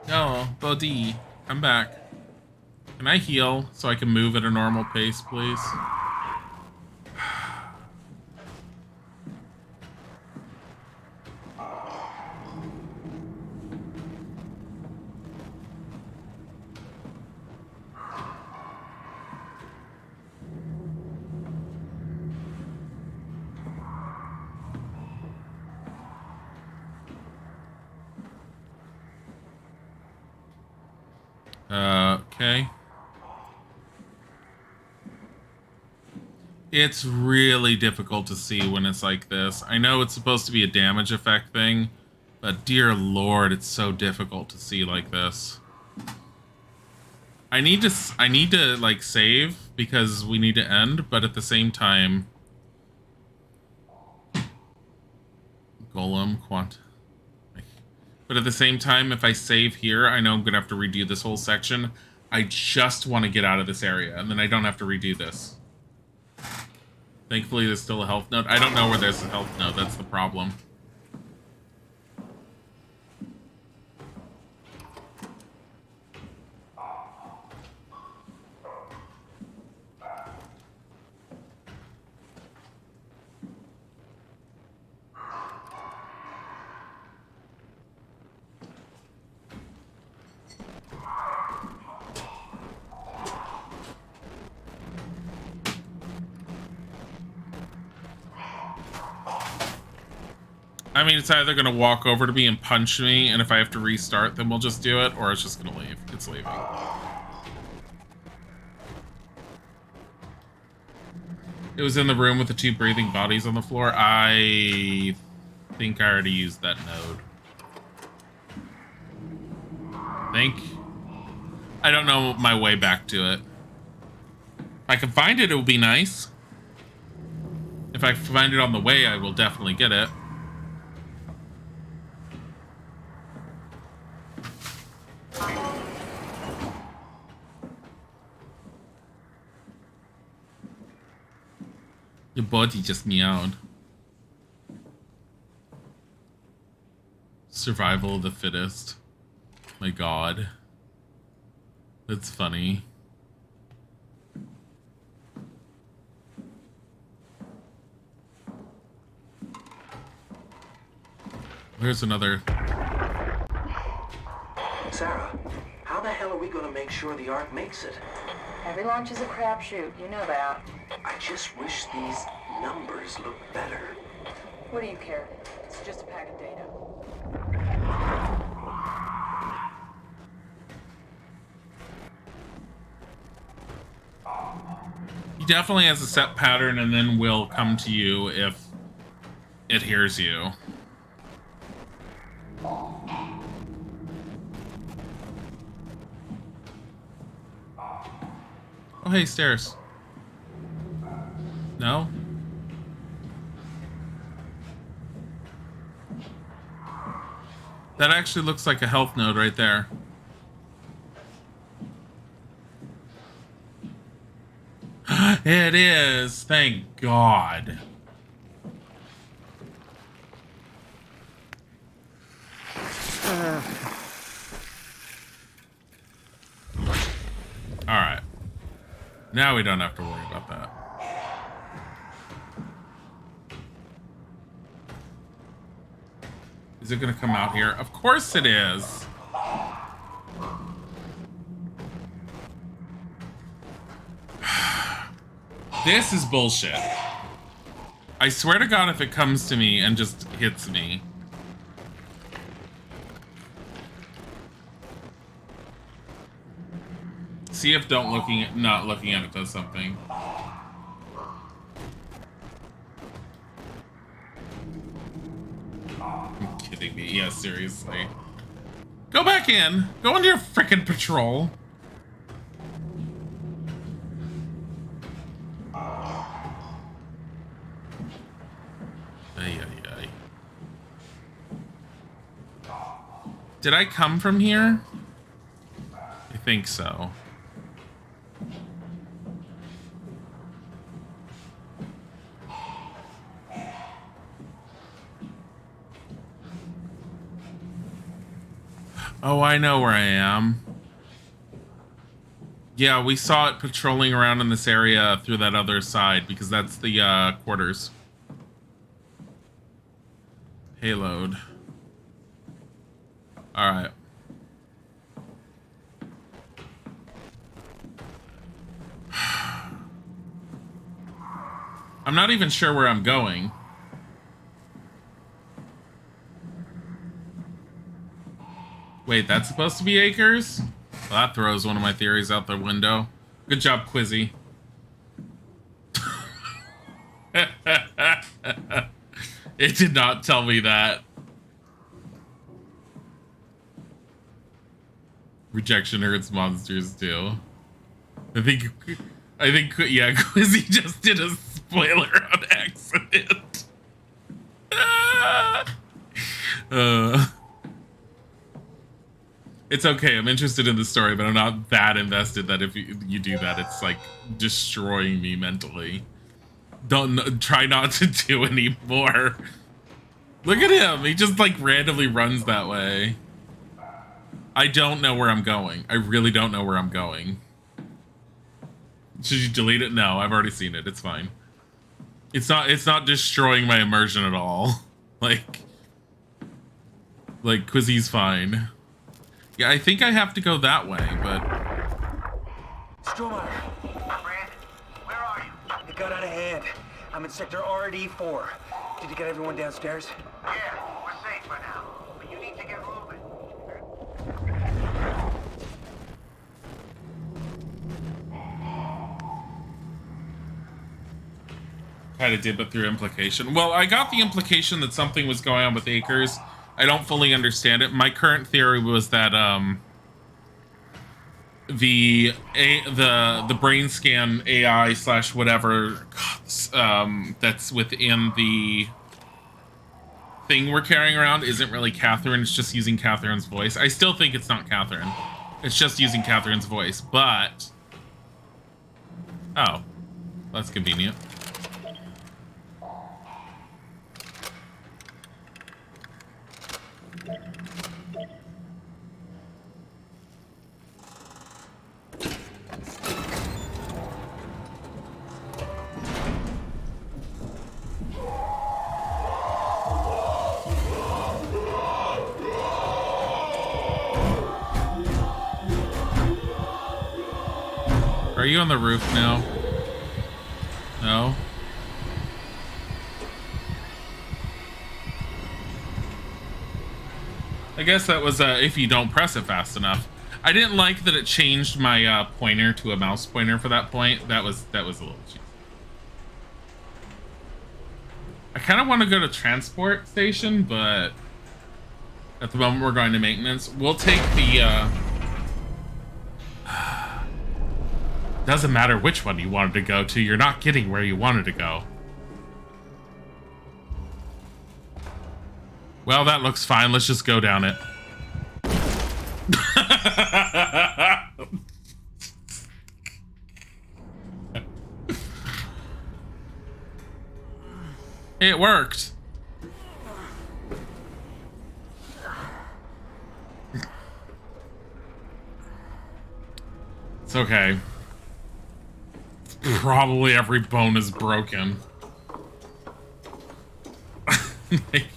No, buddy, come back. Can I heal so I can move at a normal pace, please? Okay. It's really difficult to see when it's like this. I know it's supposed to be a damage effect thing, but dear lord, it's so difficult to see like this. I need to like save because we need to end, but at the same time, Golem Quant. But at the same time, if I save here, I know I'm gonna have to redo this whole section. I just want to get out of this area, and then I don't have to redo this. Thankfully, there's still a health node. I don't know where there's a health node. That's the problem. I mean, it's either going to walk over to me and punch me, and if I have to restart, then we'll just do it, or it's just going to leave. It's leaving. It was in the room with the two breathing bodies on the floor. I think I already used that node. I don't know my way back to it. If I can find it, it will be nice. If I find it on the way, I will definitely get it. Your body just meowed. Survival of the fittest. My god. That's funny. Here's another. Sarah, how the hell are we going to make sure the Ark makes it? Every launch is a crapshoot, you know that. I just wish these numbers looked better. What do you care? It's just a pack of data. He definitely has a set pattern and then will come to you if it hears you. Oh, hey, stairs. No? That actually looks like a health node right there. It is. Thank God. All right. Now we don't have to worry about that. Is it going to come out here? Of course it is. This is bullshit. I swear to God, if it comes to me and just hits me. See if not looking at it does something. You're kidding me? Yeah, seriously. Go back in. Go into your frickin' patrol. Ay, ay, ay. Did I come from here? I think so. Oh, I know where I am. Yeah, we saw it patrolling around in this area through that other side because that's the quarters. Payload. All right. I'm not even sure where I'm going. Wait, that's supposed to be Acres? Well, that throws one of my theories out the window. Good job, Quizzy. It did not tell me that. Rejection hurts monsters too. I think, yeah, Quizzy just did a spoiler on accident. It's okay. I'm interested in the story, but I'm not that invested that if you do that, it's like destroying me mentally. Don't try not to do any more. Look at him. He just like randomly runs that way. I don't know where I'm going. I really don't know where I'm going. Should you delete it? No, I've already seen it. It's fine. It's not destroying my immersion at all. Like Quizzy's fine. Yeah, I think I have to go that way, but... Stromae! Brandon, where are you? It got out of hand. I'm in sector RD4. Did you get everyone downstairs? Yeah, we're safe for now. But you need to get moving. Kind of did, but through implication. Well, I got the implication that something was going on with Acres. I don't fully understand it. My current theory was that the brain scan AI / whatever that's within the thing we're carrying around isn't really Catherine. It's just using Catherine's voice. I still think it's not Catherine. It's just using Catherine's voice, but... Oh. That's convenient. Are you on the roof now? No? I guess that was if you don't press it fast enough. I didn't like that it changed my pointer to a mouse pointer for that point. That was a little cheap. I kind of want to go to transport station, but at the moment we're going to maintenance. We'll take the doesn't matter which one you wanted to go to, you're not getting where you wanted to go. Well, that looks fine. Let's just go down it. It worked. It's okay. Probably every bone is broken. Like,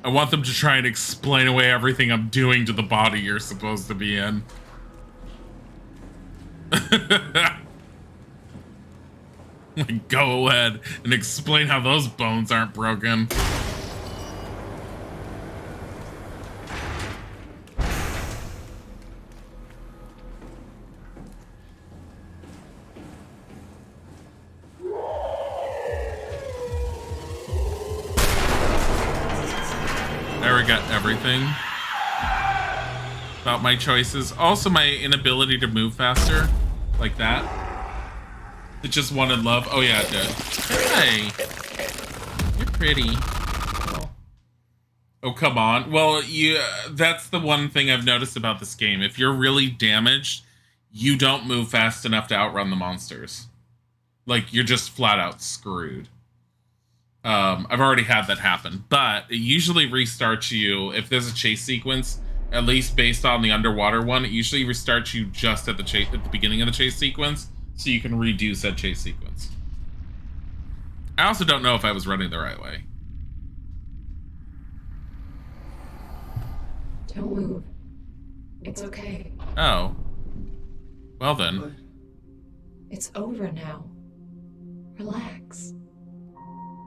I want them to try and explain away everything I'm doing to the body you're supposed to be in. Like, go ahead and explain how those bones aren't broken. Got everything about my choices. Also, my inability to move faster, like that. It just wanted love. Oh yeah, it did. Hey, you're pretty. Oh, come on. Well, that's the one thing I've noticed about this game. If you're really damaged, you don't move fast enough to outrun the monsters. Like, you're just flat out screwed. I've already had that happen. But it usually restarts you, if there's a chase sequence, at least based on the underwater one, it usually restarts you just at the beginning of the chase sequence, so you can redo said chase sequence. I also don't know if I was running the right way. Don't move. It's okay. Oh. Well then. It's over now. Relax.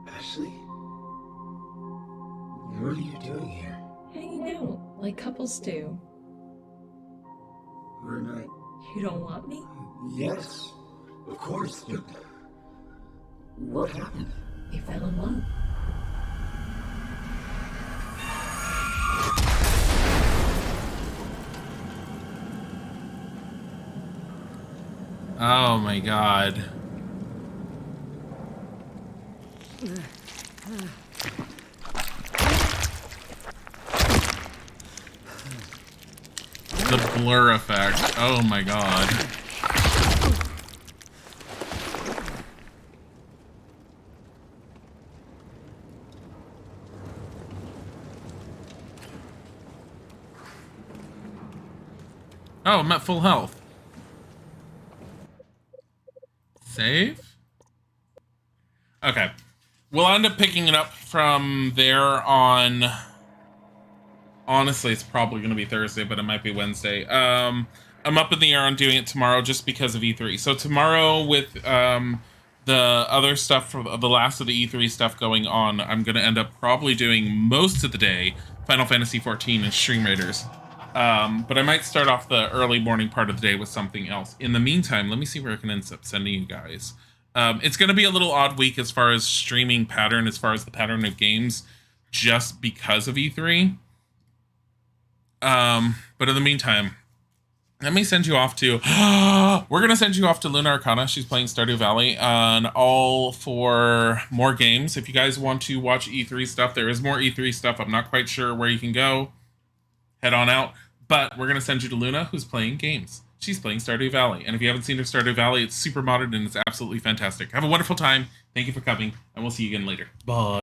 Ashley? What are you doing here? Hanging out, like couples do. We're not... You don't want me? Yes, of course, but... What happened? We fell in love. Oh my god. The blur effect. Oh my god. Oh, I'm at full health. Save? Okay. We'll end up picking it up from there on... Honestly, it's probably going to be Thursday, but it might be Wednesday. I'm up in the air on doing it tomorrow just because of E3. So tomorrow with the other stuff, from the last of the E3 stuff going on, I'm going to end up probably doing most of the day Final Fantasy XIV and Stream Raiders. But I might start off the early morning part of the day with something else. In the meantime, let me see where I can end up sending you guys. It's going to be a little odd week as far as streaming pattern, as far as the pattern of games, just because of E3. But in the meantime, let me send you off to... We're going to send you off to Luna Arcana. She's playing Stardew Valley, and all for more games. If you guys want to watch E3 stuff, there is more E3 stuff. I'm not quite sure where you can go. Head on out. But we're going to send you to Luna, who's playing games. She's playing Stardew Valley. And if you haven't seen her Stardew Valley, it's super modern and it's absolutely fantastic. Have a wonderful time. Thank you for coming, and we'll see you again later. Bye.